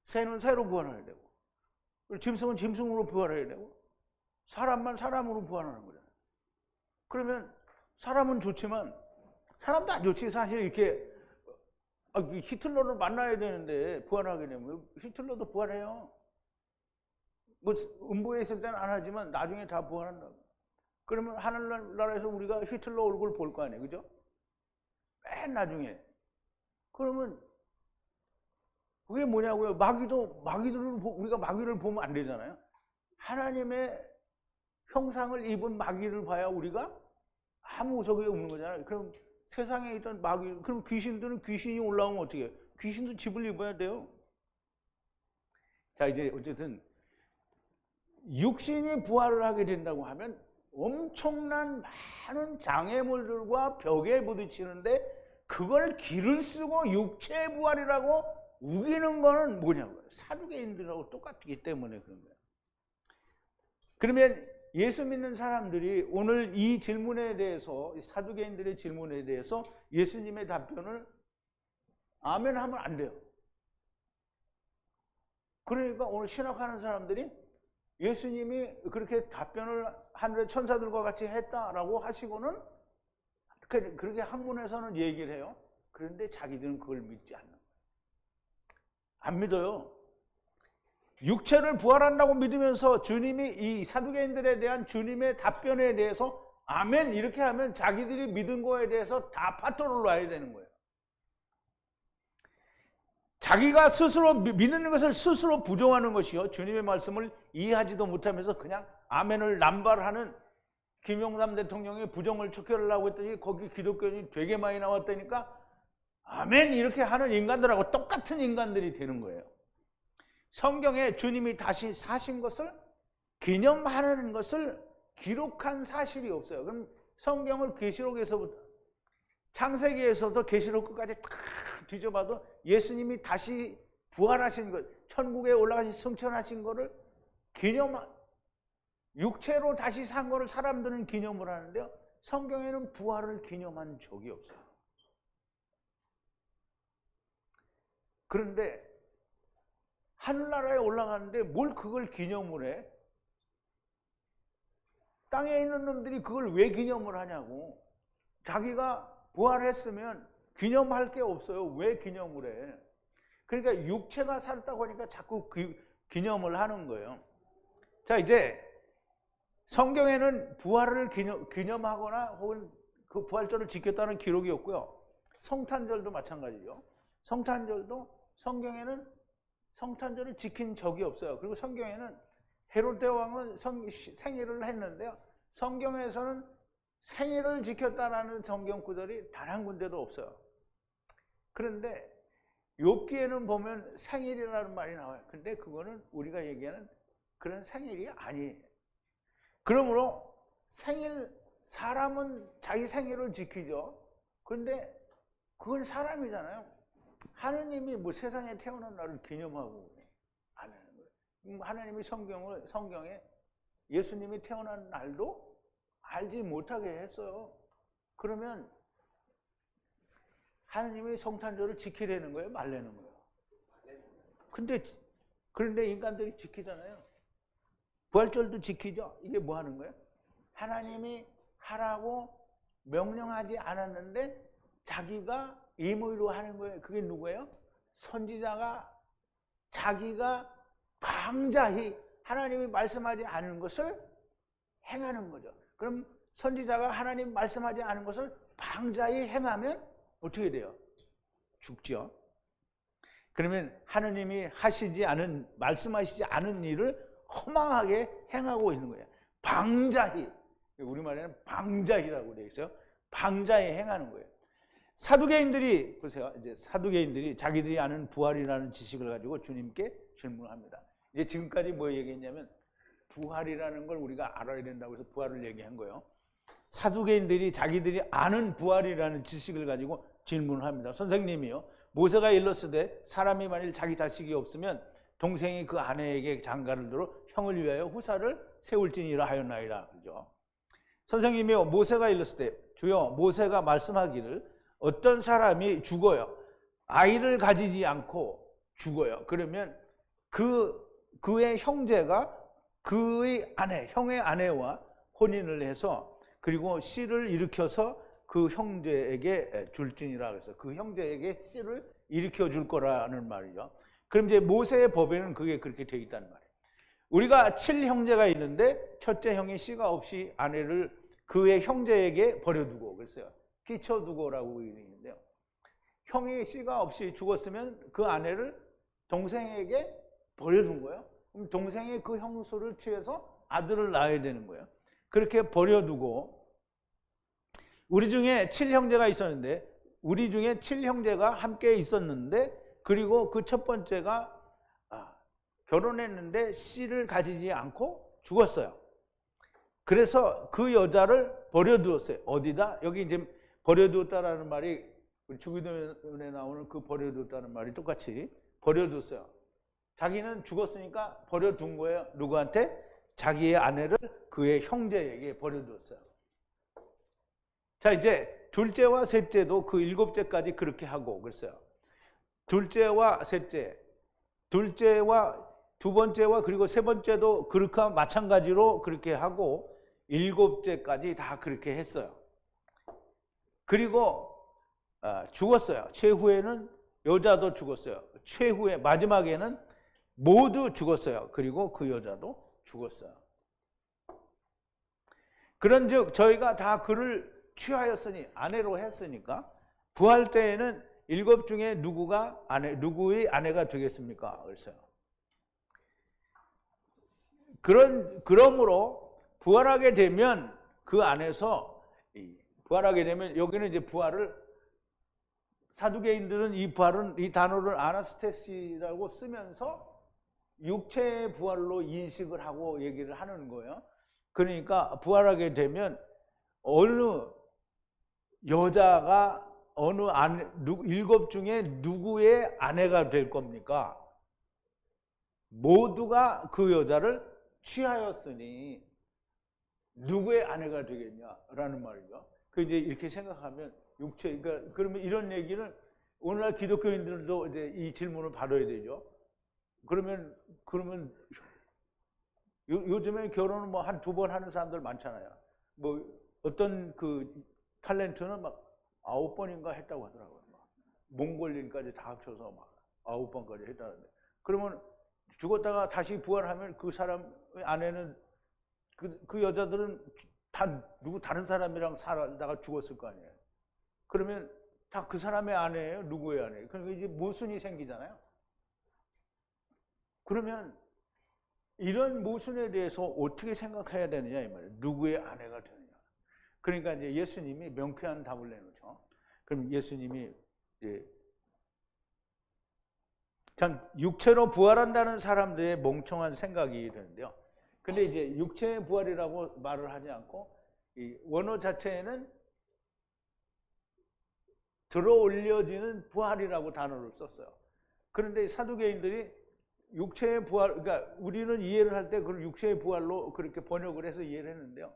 A: 새는 새로 부활해야 되고 짐승은 짐승으로 부활해야 되고 사람만 사람으로 부활하는 거잖아요. 그러면 사람은 좋지만 사람도 안 좋지. 사실 이렇게 히틀러를 만나야 되는데 부활하게 되면 히틀러도 부활해요. 뭐 음부에 있을 때는 안 하지만 나중에 다 부활한다고. 그러면 하늘나라에서 우리가 히틀러 얼굴 볼 거 아니에요, 그죠? 맨 나중에. 그러면 그게 뭐냐고요? 마귀들을 우리가 마귀를 보면 안 되잖아요. 하나님의 형상을 입은 마귀를 봐야 우리가 아무 적이 없는 거잖아요. 그럼 세상에 있던 마귀, 그럼 귀신들은 귀신이 올라오면 어떻게 해요? 귀신도 집을 입어야 돼요. 자, 이제 어쨌든 육신이 부활을 하게 된다고 하면 엄청난 많은 장애물들과 벽에 부딪히는데 그걸 길을 쓰고 육체의 부활이라고 우기는 거는 뭐냐고요? 사두개인들하고 똑같기 때문에 그런 거예요. 그러면 예수 믿는 사람들이 오늘 이 질문에 대해서, 사두개인들의 질문에 대해서 예수님의 답변을 아멘 하면 안 돼요. 그러니까 오늘 신학하는 사람들이 예수님이 그렇게 답변을 하늘의 천사들과 같이 했다라고 하시고는 그렇게 학문에서는 얘기를 해요. 그런데 자기들은 그걸 믿지 않는 거예요. 안 믿어요. 육체를 부활한다고 믿으면서 주님이 이 사두개인들에 대한 주님의 답변에 대해서 아멘 이렇게 하면 자기들이 믿은 거에 대해서 다 파토를 놔야 되는 거예요. 자기가 스스로 믿는 것을 스스로 부정하는 것이요, 주님의 말씀을 이해하지도 못하면서 그냥 아멘을 남발하는 김영삼 대통령이 부정을 척결하려고 했더니 거기 기독교인이 되게 많이 나왔다니까 아멘 이렇게 하는 인간들하고 똑같은 인간들이 되는 거예요. 성경에 주님이 다시 사신 것을 기념하는 것을 기록한 사실이 없어요. 그럼 성경을 계시록에서부터 창세기에서도 계시록 끝까지 다 뒤져봐도 예수님이 다시 부활하신 것, 천국에 올라가신 승천하신 거를 육체로 다시 산 거를 사람들은 기념을 하는데요, 성경에는 부활을 기념한 적이 없어요. 그런데 하늘나라에 올라가는데 뭘 그걸 기념을 해? 땅에 있는 놈들이 그걸 왜 기념을 하냐고. 자기가 부활했으면 기념할 게 없어요. 왜 기념을 해? 그러니까 육체가 살았다고 하니까 자꾸 기념을 하는 거예요. 자, 이제 성경에는 부활을 기념하거나 혹은 그 부활절을 지켰다는 기록이 없고요. 성탄절도 마찬가지죠. 성탄절도 성경에는 성탄절을 지킨 적이 없어요. 그리고 성경에는 헤롯 대왕은 생일을 했는데요, 성경에서는 생일을 지켰다라는 성경 구절이 단 한 군데도 없어요. 그런데 욥기에는 보면 생일이라는 말이 나와요. 근데 그거는 우리가 얘기하는 그런 생일이 아니에요. 그러므로 사람은 자기 생일을 지키죠. 그런데 그건 사람이잖아요. 하느님이 뭐 세상에 태어난 날을 기념하고 안 하는 거예요. 하나님이 성경에 예수님이 태어난 날도 알지 못하게 했어요. 그러면 하느님이 성탄절을 지키려는 거예요, 말려는 거예요? 그런데 인간들이 지키잖아요. 부활절도 지키죠. 이게 뭐 하는 거예요? 하나님이 하라고 명령하지 않았는데 자기가 임의로 하는 거예요. 그게 누구예요? 선지자가 자기가 방자히 하나님이 말씀하지 않은 것을 행하는 거죠. 그럼 선지자가 하나님 말씀하지 않은 것을 방자히 행하면 어떻게 돼요? 죽죠. 그러면 하나님이 말씀하시지 않은 일을 허망하게 행하고 있는 거예요. 방자히. 우리말에는 방자히라고 되어 있어요. 방자히 행하는 거예요. 사두개인들이, 보세요. 이제 사두개인들이 자기들이 아는 부활이라는 지식을 가지고 주님께 질문을 합니다. 이제 지금까지 뭐 얘기했냐면 부활이라는 걸 우리가 알아야 된다고 해서 부활을 얘기한 거예요. 사두개인들이 자기들이 아는 부활이라는 지식을 가지고 질문을 합니다. 선생님이요, 모세가 일렀으되 사람이 만일 자기 자식이 없으면 동생이 그 아내에게 장가를 들어 형을 위하여 후사를 세울지니라 하였나이다. 그죠? 선생님이요, 모세가 일렀으되 주여, 모세가 말씀하기를 어떤 사람이 죽어요, 아이를 가지지 않고 죽어요. 그러면 그의 형제가 그의 형의 아내와 혼인을 해서 그리고 씨를 일으켜서 그 형제에게 줄지니라. 그래서 그 형제에게 씨를 일으켜 줄 거라는 말이죠. 그럼 이제 모세의 법에는 그게 그렇게 되어 있다는 말이에요. 우리가 7형제가 있는데 첫째 형이 씨가 없이 아내를 그의 형제에게 버려두고 그랬어요. 끼쳐두고라고 있는데요. 형이 씨가 없이 죽었으면 그 아내를 동생에게 버려둔 거예요. 그럼 동생이 그 형수를 취해서 아들을 낳아야 되는 거예요. 그렇게 버려두고, 우리 중에 7형제가 있었는데, 우리 중에 7형제가 함께 있었는데, 그리고 그 첫 번째가 결혼했는데 씨를 가지지 않고 죽었어요. 그래서 그 여자를 버려두었어요. 어디다? 여기 이제 버려두었다라는 말이 우리 주기도문에 나오는 그 버려두었다는 말이 똑같이 버려두었어요. 자기는 죽었으니까 버려둔 거예요. 누구한테? 자기의 아내를 그의 형제에게 버려두었어요. 자, 이제 둘째와 셋째도 그 7째까지 그렇게 하고 그랬어요. 둘째와 셋째, 둘째와 두 번째와 그리고 세 번째도 그렇게 마찬가지로 그렇게 하고 7째까지 다 그렇게 했어요. 그리고 죽었어요. 최후에는 여자도 죽었어요. 최후에 마지막에는 모두 죽었어요. 그리고 그 여자도 죽었어요. 그런즉 저희가 다 그를 취하였으니, 아내로 했으니까 부활 때에는 7 중에 누구의 아내가 되겠습니까? 그랬어요. 그러므로 부활하게 되면 그 안에서, 부활하게 되면 여기는 이제 부활을, 사두개인들은 이 부활은, 이 단어를 아나스테시라고 쓰면서 육체의 부활로 인식을 하고 얘기를 하는 거예요. 그러니까 부활하게 되면 어느 여자가 어느 7 중에 누구의 아내가 될 겁니까? 모두가 그 여자를 취하였으니 누구의 아내가 되겠냐라는 말이죠. 그 이제 이렇게 생각하면 육체, 그러니까 그러면 이런 얘기를 오늘날 기독교인들도 이제 이 질문을 받아야 되죠. 그러면 요즘에 결혼을 뭐 한 2번 하는 사람들 많잖아요. 뭐 어떤 그 탤런트는 막 9번인가 했다고 하더라고요. 몽골인까지 다 합쳐서 막 9번까지 했다는데. 그러면 죽었다가 다시 부활하면 그 사람의 아내는 그 여자들은 다 다른 사람이랑 살다가 죽었을 거 아니에요. 그러면 다 그 사람의 아내예요? 누구의 아내예요? 그러니까 이제 모순이 생기잖아요. 그러면 이런 모순에 대해서 어떻게 생각해야 되느냐 이 말이에요. 누구의 아내가 되느냐. 그러니까 이제 예수님이 명쾌한 답을 내놓죠. 그럼 예수님이 참 육체로 부활한다는 사람들의 멍청한 생각이 되는데요. 근데 이제 육체의 부활이라고 말을 하지 않고 이 원어 자체에는 들어올려지는 부활이라고 단어를 썼어요. 그런데 사두개인들이 육체의 부활, 그러니까 우리는 이해를 할 때 그걸 육체의 부활로 그렇게 번역을 해서 이해를 했는데요.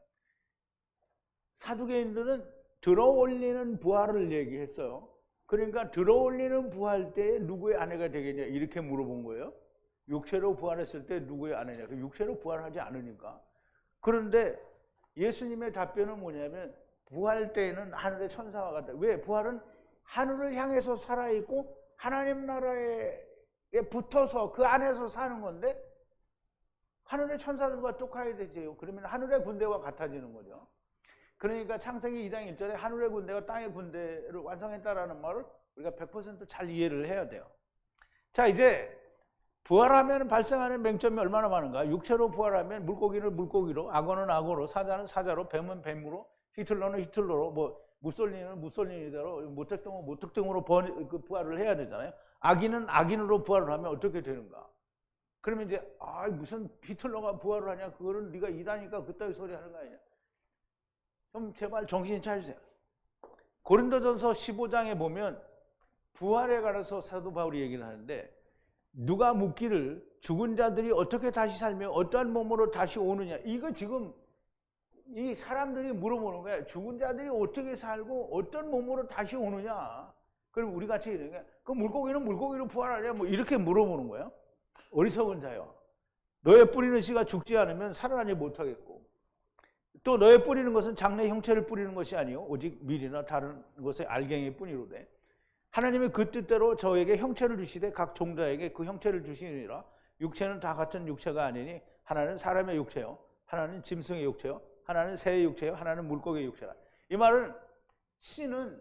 A: 사두개인들은 들어올리는 부활을 얘기했어요. 그러니까 들어올리는 부활 때에 누구의 아내가 되겠냐 이렇게 물어본 거예요. 육체로 부활했을 때 누구의 아내냐. 육체로 부활하지 않으니까. 그런데 예수님의 답변은 뭐냐면 부활 때에는 하늘의 천사와 같다. 왜? 부활은 하늘을 향해서 살아있고 하나님 나라에 붙어서 그 안에서 사는 건데 하늘의 천사들과 똑같아야 되죠. 그러면 하늘의 군대와 같아지는 거죠. 그러니까 창세기 2장 1절에 하늘의 군대가 땅의 군대를 완성했다라는 말을 우리가 100% 잘 이해를 해야 돼요. 자, 이제 부활하면 발생하는 맹점이 얼마나 많은가? 육체로 부활하면 물고기는 물고기로, 악어는 악어로, 사자는 사자로, 뱀은 뱀으로, 히틀러는 히틀러로, 뭐 무솔리니는 무솔리니대로, 모택동은 모택동으로 부활을 해야 되잖아요. 악인은 악인으로 부활을 하면 어떻게 되는가? 그러면 이제 무슨 히틀러가 부활을 하냐? 그거는 네가 이다니까 그따위 소리 하는 거 아니냐? 좀 제발 정신 차리세요. 고린도전서 15장에 보면 부활에 관해서 사도 바울이 얘기를 하는데 누가 묻기를 죽은 자들이 어떻게 다시 살며 어떠한 몸으로 다시 오느냐. 이거 지금 이 사람들이 물어보는 거야. 죽은 자들이 어떻게 살고 어떤 몸으로 다시 오느냐. 그럼 우리 같이 이러는 거야. 그 물고기는 물고기로 부활하냐. 뭐 이렇게 물어보는 거예요. 어리석은 자요. 너의 뿌리는 씨가 죽지 않으면 살아나지 못하겠고 또 너의 뿌리는 것은 장래 형체를 뿌리는 것이 아니요 오직 밀이나 다른 것의 알갱이 뿐이로되 하나님의 그 뜻대로 저에게 형체를 주시되 각 종자에게 그 형체를 주시니라. 육체는 다 같은 육체가 아니니 하나는 사람의 육체요 하나는 짐승의 육체요 하나는 새의 육체요 하나는 물고기의 육체라. 이 말은 씨는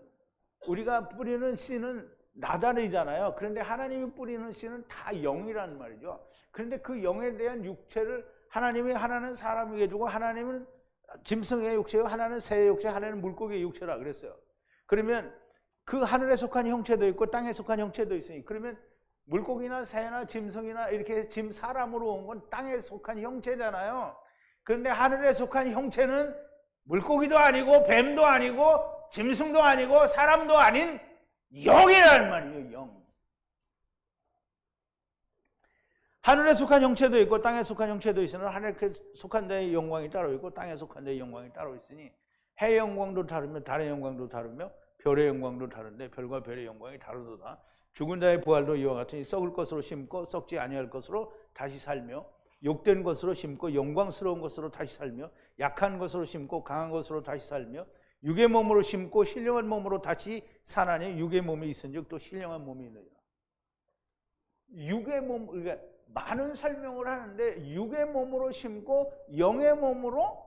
A: 우리가 뿌리는 씨는 나다리잖아요. 그런데 하나님이 뿌리는 씨는 다 영이란 말이죠. 그런데 그 영에 대한 육체를 하나님이 하나는 사람에게 주고 하나님은 짐승의 육체요, 하나는 새의 육체, 하나는 물고기의 육체라 그랬어요. 그러면 그 하늘에 속한 형체도 있고 땅에 속한 형체도 있으니 그러면 물고기나 새나 짐승이나 이렇게 사람으로 온 건 땅에 속한 형체잖아요. 그런데 하늘에 속한 형체는 물고기도 아니고 뱀도 아니고 짐승도 아니고 사람도 아닌 영이란 말이에요. 영. 하늘에 속한 형체도 있고 땅에 속한 형체도 있으나 하늘에 속한 데의 영광이 따로 있고 땅에 속한 데의 영광이 따로 있으니 해의 영광도 다르며 달의 영광도 다르며 별의 영광도 다른데 별과 별의 영광이 다르도다. 죽은 자의 부활도 이와 같으니 썩을 것으로 심고 썩지 아니할 것으로 다시 살며 욕된 것으로 심고 영광스러운 것으로 다시 살며 약한 것으로 심고 강한 것으로 다시 살며 육의 몸으로 심고 신령한 몸으로 다시 사나니 육의 몸이 있은즉 또 신령한 몸이 있느니라. 육의 몸, 그러니까 많은 설명을 하는데 육의 몸으로 심고 영의 몸으로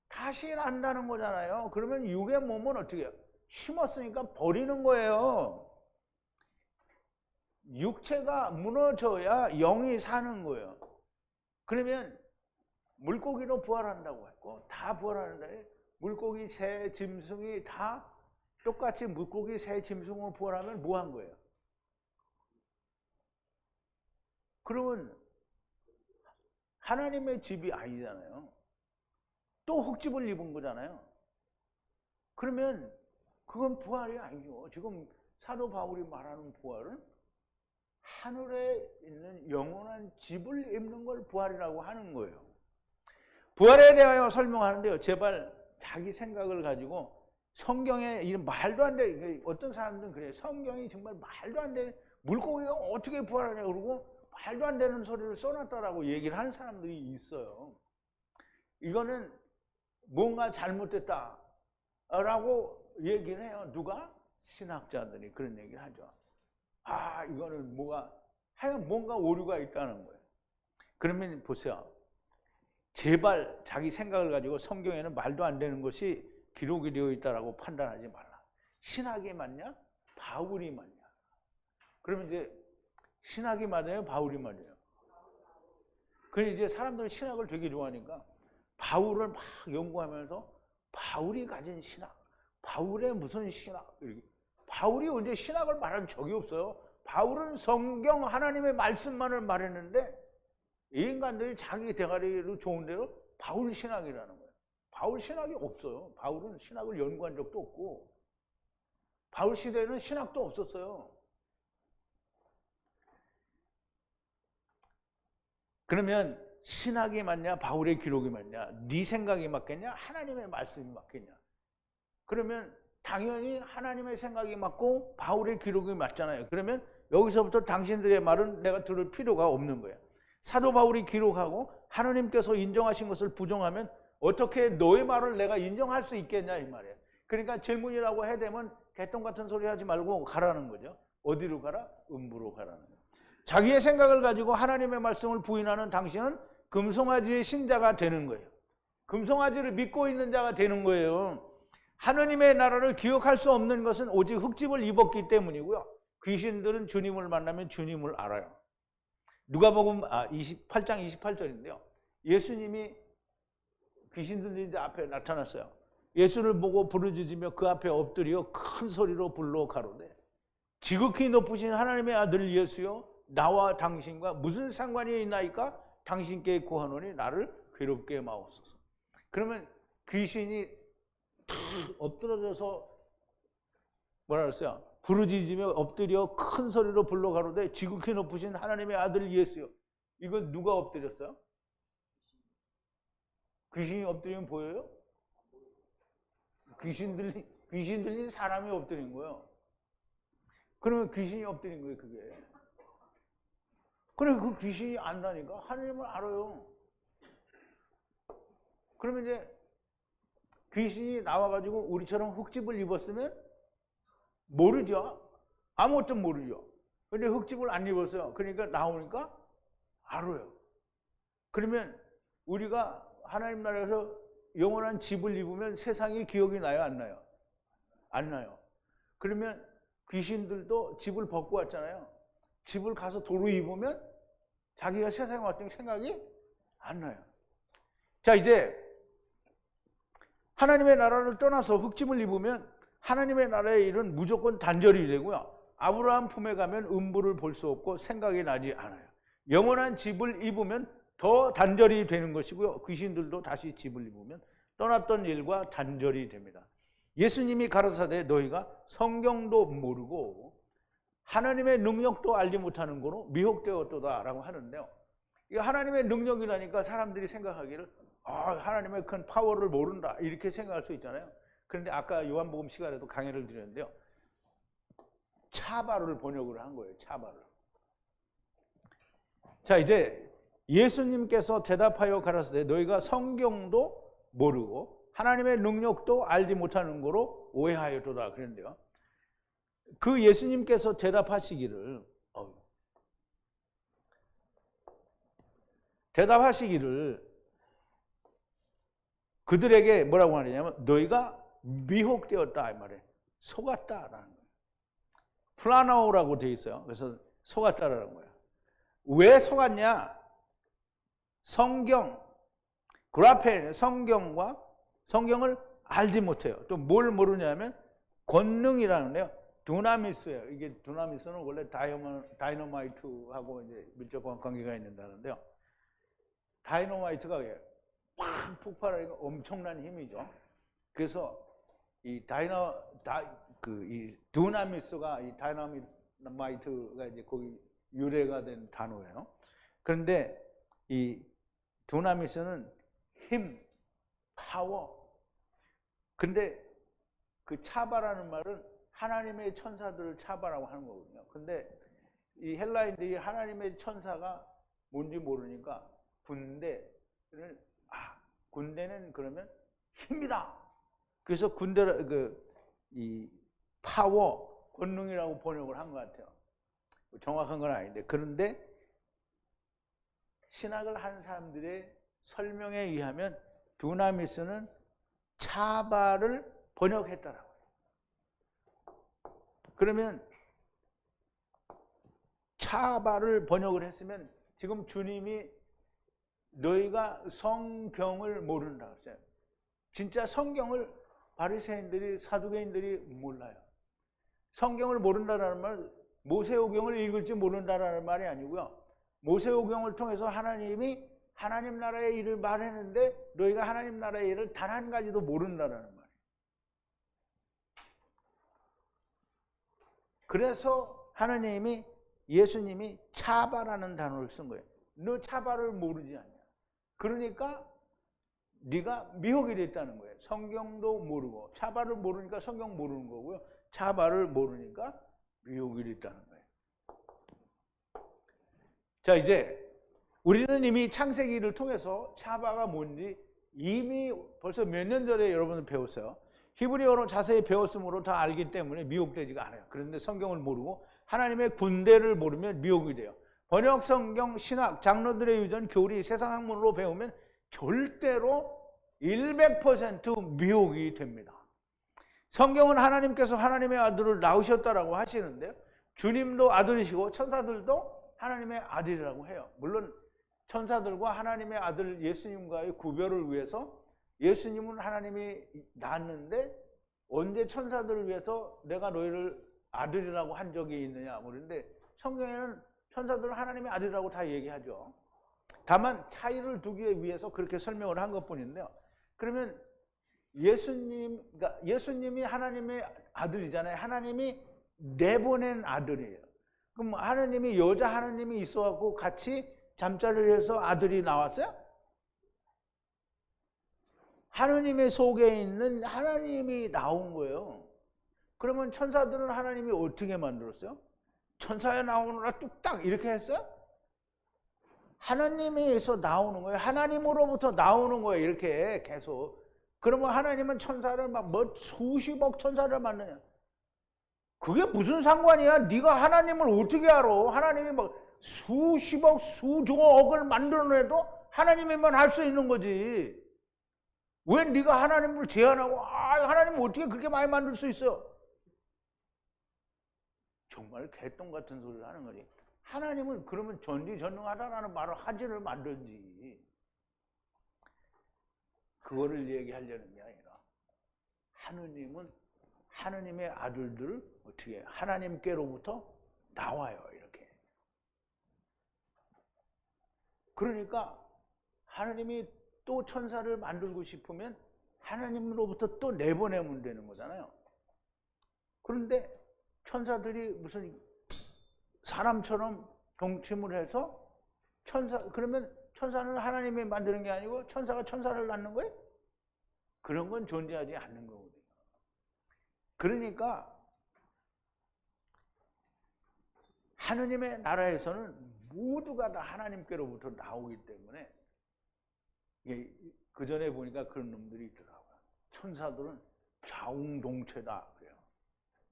A: 다시 난다는 거잖아요. 그러면 육의 몸은 어떻게 해요? 심었으니까 버리는 거예요. 육체가 무너져야 영이 사는 거예요. 그러면 물고기로 부활한다고 했고 다 부활하는데 물고기, 새, 짐승이 다 똑같이 물고기, 새, 짐승으로 부활하면 뭐 한 거예요? 그러면 하나님의 집이 아니잖아요. 또 흙집을 입은 거잖아요. 그러면 그건 부활이 아니죠. 지금 사도 바울이 말하는 부활은 하늘에 있는 영원한 집을 입는 걸 부활이라고 하는 거예요. 부활에 대하여 설명하는데요. 제발 자기 생각을 가지고 성경에 이 말도 안 돼. 어떤 사람들은 그래요. 성경이 정말 말도 안 되는 물고기가 어떻게 부활하냐 그러고 말도 안 되는 소리를 써놨다라고 얘기를 하는 사람들이 있어요. 이거는 뭔가 잘못됐다라고 얘기를 해요. 누가? 신학자들이 그런 얘기를 하죠. 아, 이거는 하여간 뭔가 오류가 있다는 거예요. 그러면 보세요. 제발 자기 생각을 가지고 성경에는 말도 안 되는 것이 기록이 되어 있다라고 판단하지 말라. 신학이 맞냐? 바울이 맞냐? 그러면 이제 신학이 맞아요? 바울이 맞아요? 그래 이제 사람들은 신학을 되게 좋아하니까 바울을 막 연구하면서 바울이 가진 신학, 바울의 무슨 신학, 바울이 언제 신학을 말한 적이 없어요. 바울은 성경 하나님의 말씀만을 말했는데 이 인간들이 자기 대가리로 좋은 대로 바울 신학이라는 거예요. 바울 신학이 없어요. 바울은 신학을 연구한 적도 없고 바울 시대에는 신학도 없었어요. 그러면 신학이 맞냐 바울의 기록이 맞냐, 네 생각이 맞겠냐 하나님의 말씀이 맞겠냐. 그러면 당연히 하나님의 생각이 맞고 바울의 기록이 맞잖아요. 그러면 여기서부터 당신들의 말은 내가 들을 필요가 없는 거예요. 사도 바울이 기록하고 하나님께서 인정하신 것을 부정하면 어떻게 너의 말을 내가 인정할 수 있겠냐 이 말이에요. 그러니까 질문이라고 해대면 개똥 같은 소리 하지 말고 가라는 거죠. 어디로 가라? 음부로 가라는 거예요. 자기의 생각을 가지고 하나님의 말씀을 부인하는 당신은 금송아지의 신자가 되는 거예요. 금송아지를 믿고 있는 자가 되는 거예요. 하나님의 나라를 기억할 수 없는 것은 오직 흙집을 입었기 때문이고요. 귀신들은 주님을 만나면 주님을 알아요. 누가복음 28장 28절인데요. 예수님이 귀신 들린 자 앞에 나타났어요. 예수를 보고 부르짖으며 그 앞에 엎드려 큰 소리로 불러 가로되 지극히 높으신 하나님의 아들 예수여 나와 당신과 무슨 상관이 있나이까? 당신께 구하노니 나를 괴롭게 마옵소서. 그러면 귀신이 엎드려져서 뭐라 그랬어요? 부르짖으며 엎드려 큰 소리로 불러 가로되 지극히 높으신 하나님의 아들 예수요. 이건 누가 엎드렸어요? 귀신이 엎드리면 보여요? 귀신 들린 사람이 엎드린 거예요. 그러면 귀신이 엎드린 거예요, 그게. 그래, 그 귀신이 안다니까 하나님을 알아요. 그러면 이제 귀신이 나와가지고 우리처럼 흙집을 입었으면 모르죠. 아무것도 모르죠. 근데 흙집을 안 입었어요. 그러니까 나오니까 알아요. 그러면 우리가 하나님 나라에서 영원한 집을 입으면 세상이 기억이 나요, 안 나요? 안 나요. 그러면 귀신들도 집을 벗고 왔잖아요. 집을 가서 도로 입으면 자기가 세상에 왔던 생각이 안 나요. 자, 이제 하나님의 나라를 떠나서 흙짐을 입으면 하나님의 나라의 일은 무조건 단절이 되고요. 아브라함 품에 가면 음부를 볼 수 없고 생각이 나지 않아요. 영원한 집을 입으면 더 단절이 되는 것이고요. 귀신들도 다시 집을 입으면 떠났던 일과 단절이 됩니다. 예수님이 가라사대 너희가 성경도 모르고 하나님의 능력도 알지 못하는 거로 미혹되었도다라고 하는데요. 이 하나님의 능력이라니까 사람들이 생각하기를 하나님의 큰 파워를 모른다 이렇게 생각할 수 있잖아요. 그런데 아까 요한복음 시간에도 강의를 드렸는데요. 차바를 번역을 한 거예요. 차바를. 자, 이제 예수님께서 대답하여 가라사대 너희가 성경도 모르고 하나님의 능력도 알지 못하는 거로 오해하였도다 그랬는데요. 그 예수님께서 대답하시기를 그들에게 뭐라고 하느냐면 너희가 미혹되었다 이 말이에요. 속았다라는 거예요. 플라나오라고 되어 있어요. 그래서 속았다라는 거예요. 왜 속았냐? 그라페 성경을 알지 못해요. 또 뭘 모르냐면 권능이라는데요. 두나미스예요. 이게 두나미스는 원래 다이너마이트하고 이제 밀접한 관계가 있는다는데요. 다이너마이트가 팍 폭발하니까 엄청난 힘이죠. 그래서 이 두나미스가 이 다이너마이트가 이제 거기 유래가 된 단어예요. 그런데 이 두나미스는 힘, 파워. 근데 그 차바라는 말은 하나님의 천사들을 차바라고 하는 거거든요. 근데 이 헬라인들이 하나님의 천사가 뭔지 모르니까 군대는 그러면 힘이다. 그래서 군대를 이 파워, 권능이라고 번역을 한 것 같아요. 정확한 건 아닌데. 그런데 신학을 하는 사람들의 설명에 의하면 두나미스는 차바를 번역했다라고. 그러면 차바를 번역을 했으면 지금 주님이 너희가 성경을 모른다 그랬어요. 진짜 성경을 바리새인들이 사두개인들이 몰라요. 성경을 모른다라는 말 모세오경을 읽을지 모른다라는 말이 아니고요. 모세오경을 통해서 하나님이 하나님 나라의 일을 말했는데 너희가 하나님 나라의 일을 단 한 가지도 모른다라는 말이에요. 그래서 예수님이 차바라는 단어를 쓴 거예요. 너 차바를 모르지 않냐. 그러니까 네가 미혹이 됐다는 거예요. 성경도 모르고 차바를 모르니까 성경 모르는 거고요. 차바를 모르니까 미혹이 됐다는 거예요. 자, 이제 우리는 이미 창세기를 통해서 차바가 뭔지 이미 벌써 몇 년 전에 여러분들 배웠어요. 히브리어로 자세히 배웠으므로 다 알기 때문에 미혹되지가 않아요. 그런데 성경을 모르고 하나님의 군대를 모르면 미혹이 돼요. 번역 성경, 신학, 장로들의 유전, 교리, 세상 학문으로 배우면 절대로 100% 미혹이 됩니다. 성경은 하나님께서 하나님의 아들을 낳으셨다라고 하시는데요. 주님도 아들이시고 천사들도 하나님의 아들이라고 해요. 물론 천사들과 하나님의 아들 예수님과의 구별을 위해서 예수님은 하나님이 낳았는데 언제 천사들을 위해서 내가 너희를 아들이라고 한 적이 있느냐. 그런데 성경에는 천사들은 하나님의 아들이라고 다 얘기하죠. 다만 차이를 두기 위해서 그렇게 설명을 한 것뿐인데요. 그러면 예수님이 하나님의 아들이잖아요. 하나님이 내보낸 아들이에요. 그럼 하나님이 여자 하나님이 있어갖고 같이 잠자리를 해서 아들이 나왔어요? 하나님의 속에 있는 하나님이 나온 거예요. 그러면 천사들은 하나님이 어떻게 만들었어요? 천사에 나오느라 뚝딱 이렇게 했어요? 하나님에서 나오는 거예요. 하나님으로부터 나오는 거예요. 이렇게 계속. 그러면 하나님은 천사를 막 수십억 천사를 만드냐? 그게 무슨 상관이야? 네가 하나님을 어떻게 알아? 하나님이 막 수십억, 수조억을 만들어내도 하나님이만 할 수 있는 거지. 왜 네가 하나님을 제한하고 하나님 어떻게 그렇게 많이 만들 수 있어? 정말 개똥 같은 소리를 하는 거지. 하나님은 그러면 전지전능하다라는 말을 하지를 말든지 그거를 얘기하려는 게 아니라 하느님은 하느님의 아들들을 어떻게 하나님께로부터 나와요 이렇게. 그러니까 하나님이 또 천사를 만들고 싶으면 하나님으로부터 또 내보내면 되는 거잖아요. 그런데 천사들이 무슨 사람처럼 동침을 해서 그러면 천사는 하나님이 만드는 게 아니고 천사가 천사를 낳는 거예요? 그런 건 존재하지 않는 거거든요. 그러니까 하느님의 나라에서는 모두가 다 하나님께로부터 나오기 때문에 그 전에 보니까 그런 놈들이 있더라고요. 천사들은 자웅동체다 그래요.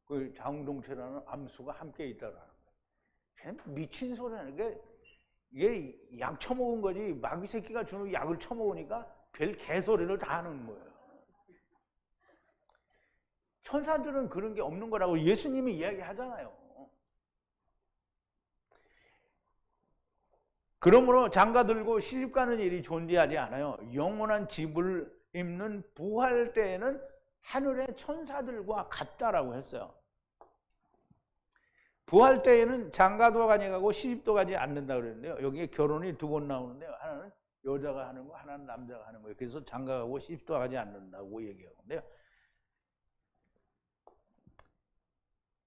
A: 그 자웅동체라는 암수가 함께 있다라는 거예요. 미친 소리는 이게 약 처먹은 거지 마귀 새끼가 주는 약을 처먹으니까 별 개소리를 다 하는 거예요. 천사들은 그런 게 없는 거라고 예수님이 이야기하잖아요. 그러므로 장가 들고 시집가는 일이 존재하지 않아요. 영원한 집을 입는 부활 때에는 하늘의 천사들과 같다라고 했어요. 부활 때에는 장가도 가지 가고 시집도 가지 않는다고 그랬는데요. 여기에 결혼이 두 번 나오는데요. 하나는 여자가 하는 거, 하나는 남자가 하는 거예요. 그래서 장가 가고 시집도 가지 않는다고 얘기하는데요.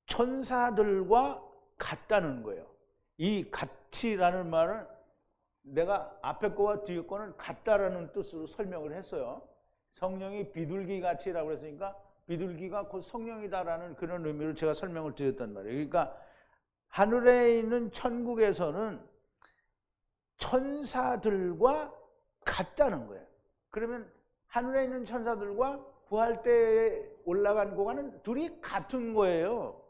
A: 천사들과 같다는 거예요. 이 같이라는 말은 내가 앞에 거와 뒤에 거는 같다라는 뜻으로 설명을 했어요. 성령이 비둘기 같이라고 했으니까 비둘기가 곧 성령이다라는 그런 의미로 제가 설명을 드렸단 말이에요. 그러니까 하늘에 있는 천국에서는 천사들과 같다는 거예요. 그러면 하늘에 있는 천사들과 부활 때 올라간 고관은 둘이 같은 거예요.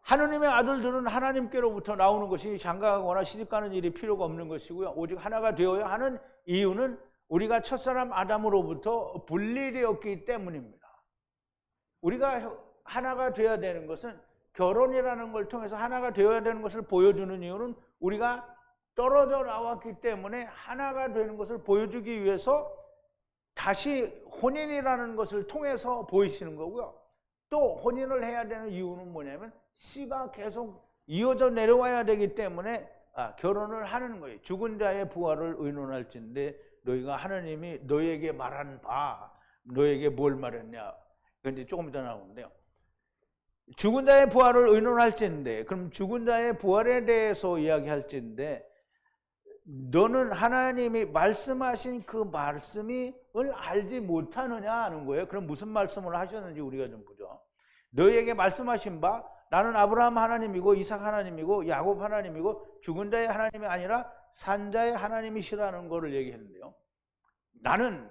A: 하느님의 아들들은 하나님께로부터 나오는 것이 장가가거나 시집가는 일이 필요가 없는 것이고요. 오직 하나가 되어야 하는 이유는 우리가 첫사람 아담으로부터 분리되었기 때문입니다. 우리가 하나가 되어야 되는 것은 결혼이라는 걸 통해서 하나가 되어야 되는 것을 보여주는 이유는 우리가 떨어져 나왔기 때문에 하나가 되는 것을 보여주기 위해서 다시 혼인이라는 것을 통해서 보이시는 거고요. 또 혼인을 해야 되는 이유는 뭐냐면 씨가 계속 이어져 내려와야 되기 때문에 결혼을 하는 거예요. 죽은 자의 부활을 의논할진대 너희가 하나님이 너희에게 말한 바 너희에게 뭘 말했냐. 그런데 조금 더 나오는데요. 죽은 자의 부활을 의논할진대 그럼 죽은 자의 부활에 대해서 이야기할진대 너는 하나님이 말씀하신 그 말씀을 알지 못하느냐 하는 거예요. 그럼 무슨 말씀을 하셨는지 우리가 좀 보죠. 너희에게 말씀하신 바 나는 아브라함 하나님이고 이삭 하나님이고 야곱 하나님이고 죽은 자의 하나님이 아니라 산 자의 하나님이시라는 거를 얘기했는데요. 나는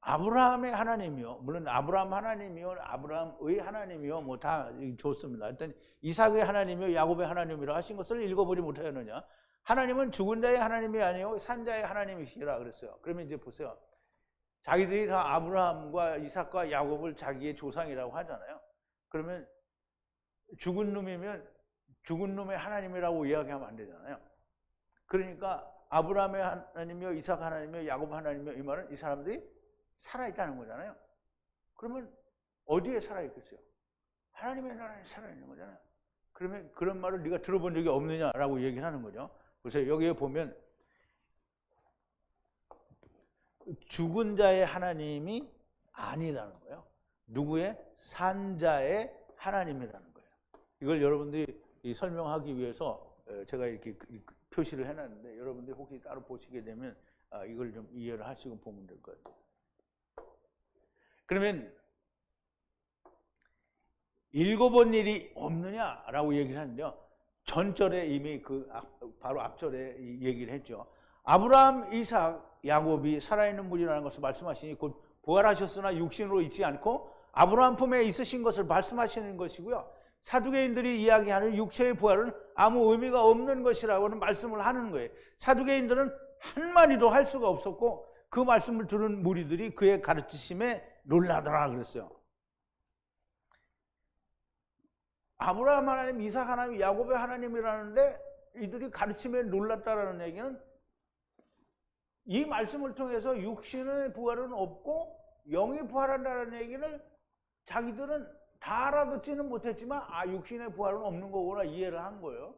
A: 아브라함의 하나님이요. 물론 아브라함 하나님이요. 아브라함의 하나님이요. 뭐 다 좋습니다. 일단 이삭의 하나님이요. 야곱의 하나님이라 하신 것을 읽어보지 못하였느냐. 하나님은 죽은 자의 하나님이 아니요. 산 자의 하나님이시라 그랬어요. 그러면 이제 보세요. 자기들이 다 아브라함과 이삭과 야곱을 자기의 조상이라고 하잖아요. 그러면 죽은 놈이면 죽은 놈의 하나님이라고 이야기하면 안 되잖아요. 그러니까 아브라함의 하나님이요 이삭 하나님이요 야곱 하나님이요 이 말은 이 사람들이 살아있다는 거잖아요. 그러면 어디에 살아있겠어요? 하나님의 나라에 살아있는 거잖아요. 그러면 그런 말을 네가 들어본 적이 없느냐라고 얘기를 하는 거죠. 그래서 여기에 보면 죽은 자의 하나님이 아니라는 거예요. 누구의? 산자의 하나님이라는 거예요. 이걸 여러분들이 설명하기 위해서 제가 이렇게 표시를 해놨는데 여러분들이 혹시 따로 보시게 되면 이걸 좀 이해를 하시고 보면 될 것 같아요. 그러면 읽어본 일이 없느냐라고 얘기를 하는데요. 전절에 이미 바로 앞절에 얘기를 했죠. 아브라함, 이삭, 야곱이 살아있는 분이라는 것을 말씀하시니 곧 부활하셨으나 육신으로 있지 않고 아브라함 품에 있으신 것을 말씀하시는 것이고요. 사두개인들이 이야기하는 육체의 부활은 아무 의미가 없는 것이라고는 말씀을 하는 거예요. 사두개인들은 한마디도 할 수가 없었고 그 말씀을 들은 무리들이 그의 가르치심에 놀라더라 그랬어요. 아브라함 하나님, 이삭 하나님, 야곱의 하나님이라는데 이들이 가르침에 놀랐다라는 얘기는 이 말씀을 통해서 육신의 부활은 없고 영이 부활한다는 얘기를 자기들은 다 알아듣지는 못했지만 육신의 부활은 없는 거구나 이해를 한 거예요.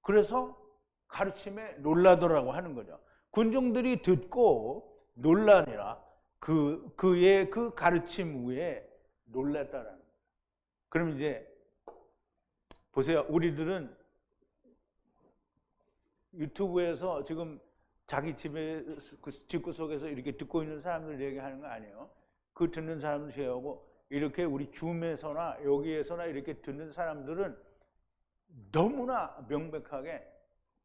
A: 그래서 가르침에 놀라더라고 하는 거죠. 군중들이 듣고 놀라니라 그의 그 가르침 위에 놀랐다라는 거예요. 그럼 이제 보세요. 우리들은 유튜브에서 지금 자기 집에 그 집구 속에서 이렇게 듣고 있는 사람들 얘기하는 거 아니에요. 그 듣는 사람들 제외하고 이렇게 우리 줌에서나 여기에서나 이렇게 듣는 사람들은 너무나 명백하게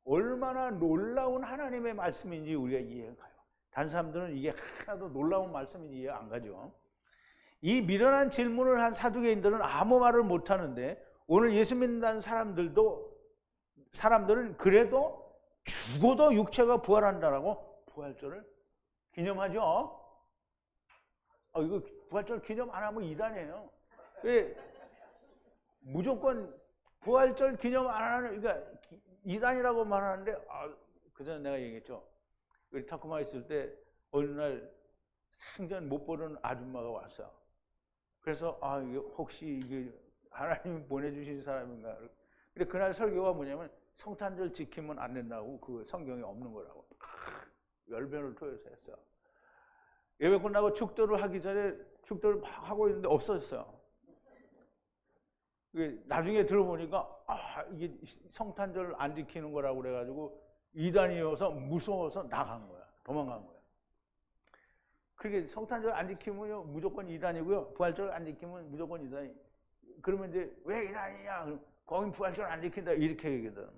A: 얼마나 놀라운 하나님의 말씀인지 우리가 이해가 가요. 다른 사람들은 이게 하나도 놀라운 말씀인지 이해 안 가죠. 이 미련한 질문을 한 사두개인들은 아무 말을 못 하는데 오늘 예수 믿는다는 사람들은 그래도 죽어도 육체가 부활한다라고 부활절을 기념하죠. 이거 부활절 기념 안 하면 이단이에요. 무조건 부활절 기념 안 하는, 그러니까 이단이라고 말하는데, 그전에 내가 얘기했죠. 우리 타코마 있을 때 어느 날 생전 못 보는 아줌마가 왔어요. 그래서 이게 혹시 이게 하나님이 보내주신 사람인가? 근데 그날 설교가 뭐냐면 성탄절 지키면 안 된다고, 그 성경에 없는 거라고 열변을 토해서 했어요. 예배 끝나고 축도를 하기 전에 축도를 막 하고 있는데 없어졌어요. 나중에 들어보니까 이게 성탄절 안 지키는 거라고 그래가지고 이단이어서 무서워서 나간 거야. 도망간 거야. 그게 성탄절 안 지키면 무조건 이단이고요. 부활절 안 지키면 무조건 이단이. 그러면 이제 왜 이단이냐? 거긴 부활절 안 지킨다 이렇게 얘기하거든.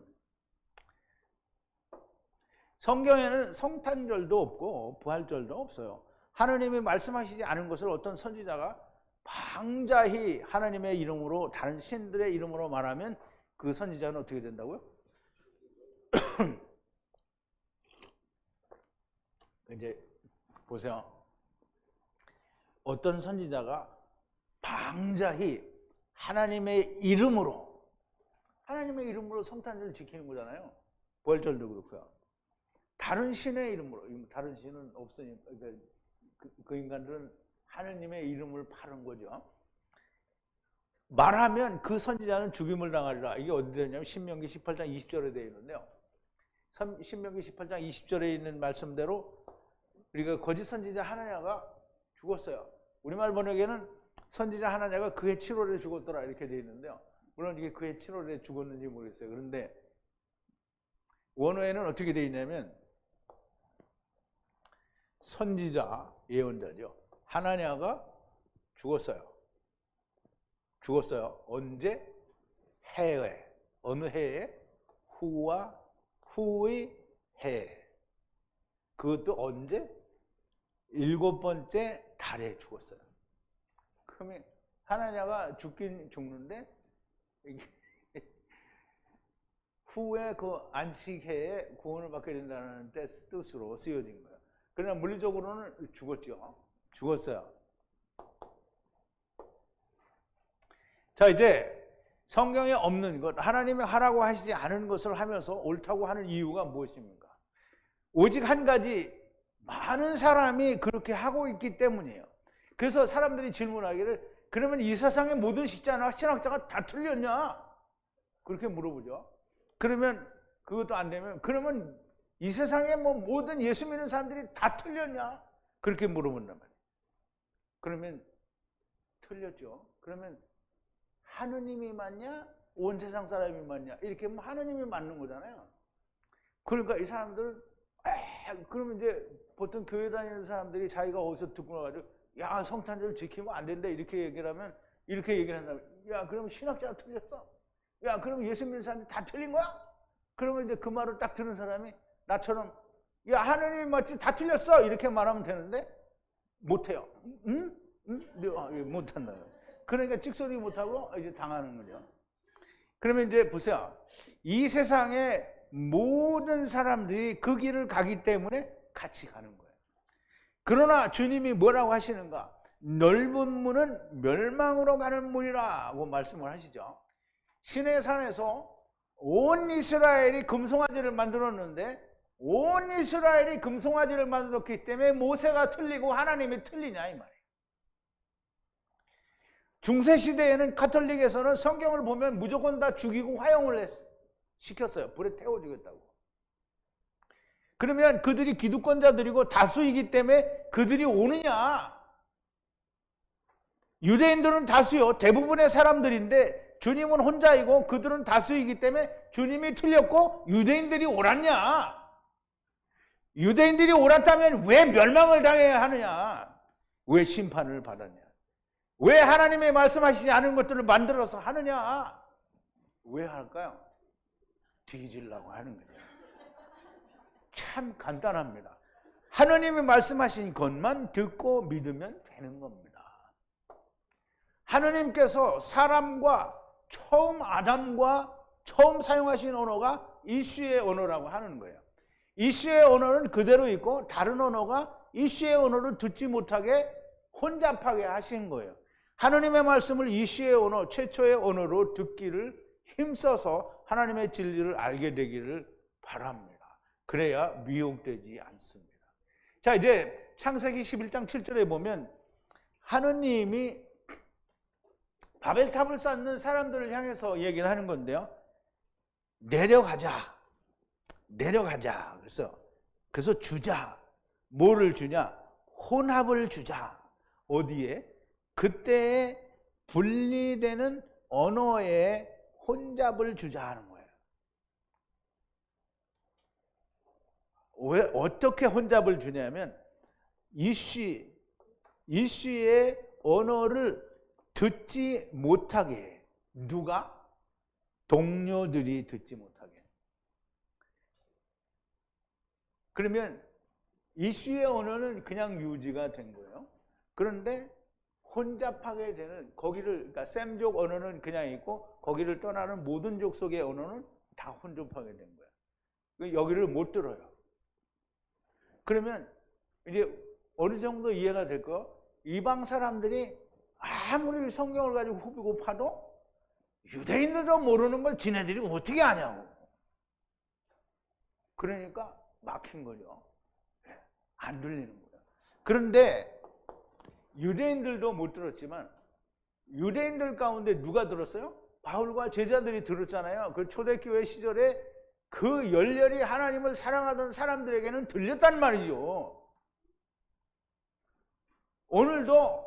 A: 성경에는 성탄절도 없고 부활절도 없어요. 하나님이 말씀하시지 않은 것을 어떤 선지자가 방자히 하나님의 이름으로 다른 신들의 이름으로 말하면 그 선지자는 어떻게 된다고요? 이제 보세요. 어떤 선지자가 방자히 하나님의 이름으로 성탄절을 지키는 거잖아요. 부활절도 그렇고요. 다른 신의 이름으로, 다른 신은 없으니까 그 인간들은 하느님의 이름을 파는 거죠. 말하면 그 선지자는 죽임을 당하리라. 이게 어디 되냐면 신명기 18장 20절에 되어 있는데요. 신명기 18장 20절에 있는 말씀대로 우리가 거짓 선지자 하나냐가 죽었어요. 우리말 번역에는 선지자 하나냐가 그의 7월에 죽었더라 이렇게 되어 있는데요. 물론 이게 그의 7월에 죽었는지 모르겠어요. 그런데 원어에는 어떻게 되어 있냐면 선지자, 예언자죠. 하나냐가 죽었어요. 언제? 해에. 어느 해에? 후와 후의 해. 그것도 언제? 7번째 달에 죽었어요. 그러면 하나냐가 죽긴 죽는데 후에 그 안식해에 구원을 받게 된다는 뜻으로 쓰여진 거예요. 그러나 물리적으로는 죽었어요. 자, 이제 성경에 없는 것, 하나님이 하라고 하시지 않은 것을 하면서 옳다고 하는 이유가 무엇입니까? 오직 한 가지, 많은 사람이 그렇게 하고 있기 때문이에요. 그래서 사람들이 질문하기를, 그러면 이 세상의 모든 신학자가 다 틀렸냐? 그렇게 물어보죠. 그러면 그것도 안 되면, 그러면 이 세상의 모든 예수 믿는 사람들이 다 틀렸냐? 그렇게 물어본단 말이에요. 그러면 틀렸죠. 그러면 하느님이 맞냐? 온 세상 사람이 맞냐? 이렇게 하면 하느님이 맞는 거잖아요. 그러니까 이 사람들은 그러면 이제 보통 교회 다니는 사람들이 자기가 어디서 듣고 나가지고 야, 성탄절 지키면 안 된다 이렇게 얘기를 하면, 이렇게 얘기를 한다면, 야, 그러면 신학자가 틀렸어? 야, 그러면 예수 믿는 사람들이 다 틀린 거야? 그러면 이제 그 말을 딱 들은 사람이 나처럼 야, 하느님이 맞지? 다 틀렸어! 이렇게 말하면 되는데 못해요. 응? 못한다. 그러니까 찍소리 못하고 이제 당하는 거죠. 그러면 이제 보세요. 이 세상의 모든 사람들이 그 길을 가기 때문에 같이 가는 거예요. 그러나 주님이 뭐라고 하시는가? 넓은 문은 멸망으로 가는 문이라고 말씀을 하시죠. 시내산에서 온 이스라엘이 금송아지를 만들었는데 온 이스라엘이 금송아지를 만들었기 때문에 모세가 틀리고 하나님이 틀리냐 이 말이에요. 중세시대에는 가톨릭에서는 성경을 보면 무조건 다 죽이고 화형을 시켰어요. 불에 태워 주겠다고. 그러면 그들이 기득권자들이고 다수이기 때문에 그들이 오느냐? 유대인들은 다수요. 대부분의 사람들인데 주님은 혼자이고 그들은 다수이기 때문에 주님이 틀렸고 유대인들이 옳았냐? 유대인들이 옳았다면 왜 멸망을 당해야 하느냐? 왜 심판을 받았냐? 왜 하나님의 말씀하시지 않은 것들을 만들어서 하느냐? 왜 할까요? 뒤지려고 하는 거예요. 참 간단합니다. 하나님이 말씀하신 것만 듣고 믿으면 되는 겁니다. 하나님께서 사람과 아담과 처음 사용하신 언어가 이슈의 언어라고 하는 거예요. 이슈의 언어는 그대로 있고 다른 언어가 이슈의 언어를 듣지 못하게 혼잡하게 하신 거예요. 하나님의 말씀을 이슈의 언어, 최초의 언어로 듣기를 힘써서 하나님의 진리를 알게 되기를 바랍니다. 그래야 미혹되지 않습니다. 자, 이제 창세기 11장 7절에 보면 하느님이 바벨탑을 쌓는 사람들을 향해서 얘기를 하는 건데요. 내려가자. 그래서 주자. 뭐를 주냐? 혼합을 주자. 어디에? 그때에 분리되는 언어에 혼잡을 주자 하는 거예요. 왜 어떻게 혼잡을 주냐면 이슈의 언어를 듣지 못하게 해. 누가? 동료들이 듣지 못하게. 그러면 이슈의 언어는 그냥 유지가 된 거예요. 그런데 혼잡하게 되는 그러니까 셈족 언어는 그냥 있고 거기를 떠나는 모든 족속의 언어는 다 혼잡하게 된 거예요. 여기를 못 들어요. 그러면 이제 어느 정도 이해가 될까요? 이방 사람들이 아무리 성경을 가지고 후비고 파도 유대인들도 모르는 걸 지네들이 어떻게 아냐고. 그러니까 막힌 거죠. 안 들리는 거예요. 그런데 유대인들도 못 들었지만 유대인들 가운데 누가 들었어요? 바울과 제자들이 들었잖아요. 그 초대교회 시절에 그 열렬히 하나님을 사랑하던 사람들에게는 들렸단 말이죠. 오늘도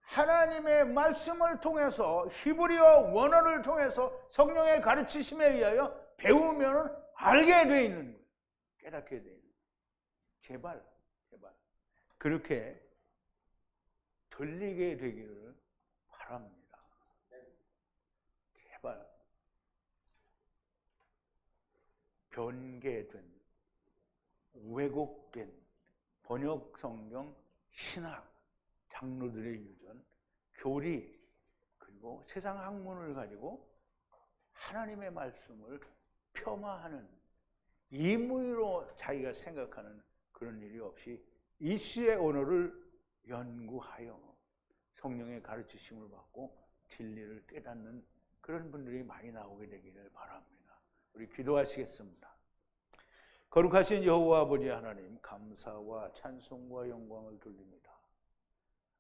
A: 하나님의 말씀을 통해서 히브리어 원어를 통해서 성령의 가르치심에 의하여 배우면 알게 돼 있는 거예요. 깨닫게 돼 있는 거예요. 제발 그렇게 들리게 되기를 바랍니다. 제발. 변개된, 왜곡된 번역 성경, 신학, 장로들의 유전, 교리, 그리고 세상 학문을 가지고 하나님의 말씀을 폄하하는 임의로 자기가 생각하는 그런 일이 없이 이슈의 언어를 연구하여 성령의 가르치심을 받고 진리를 깨닫는 그런 분들이 많이 나오게 되기를 바랍니다. 우리 기도하시겠습니다. 거룩하신 여호와 아버지 하나님, 감사와 찬송과 영광을 돌립니다.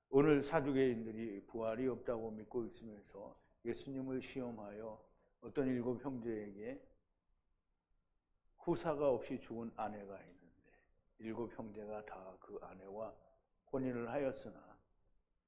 A: 오늘 사두개인들이 부활이 없다고 믿고 있으면서 예수님을 시험하여 어떤 7 형제에게 후사가 없이 죽은 아내가 있는데 7 형제가 다 그 아내와 혼인을 하였으나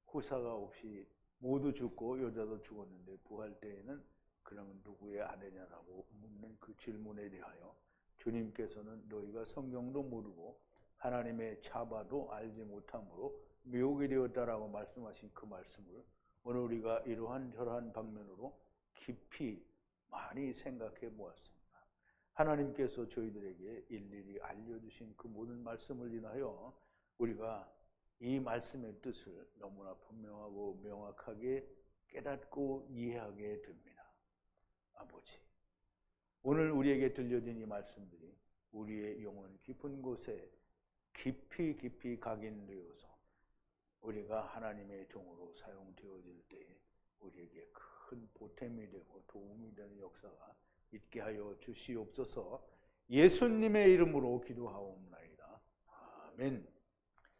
A: 후사가 없이 모두 죽고 여자도 죽었는데 부활 때에는 그러면 누구의 아내냐라고 묻는 그 질문에 대하여 주님께서는 너희가 성경도 모르고 하나님의 차바도 알지 못함으로 미혹이 되었다라고 말씀하신 그 말씀을 오늘 우리가 이러한 저러한 방면으로 깊이 많이 생각해 보았습니다. 하나님께서 저희들에게 일일이 알려주신 그 모든 말씀을 인하여 우리가 이 말씀의 뜻을 너무나 분명하고 명확하게 깨닫고 이해하게 됩니다. 아버지, 오늘 우리에게 들려진 이 말씀들이 우리의 영혼 깊은 곳에 깊이 깊이 각인되어서 우리가 하나님의 종으로 사용되어질 때에 우리에게 큰 보탬이 되고 도움이 되는 역사가 있게 하여 주시옵소서. 예수님의 이름으로 기도하옵나이다. 아멘.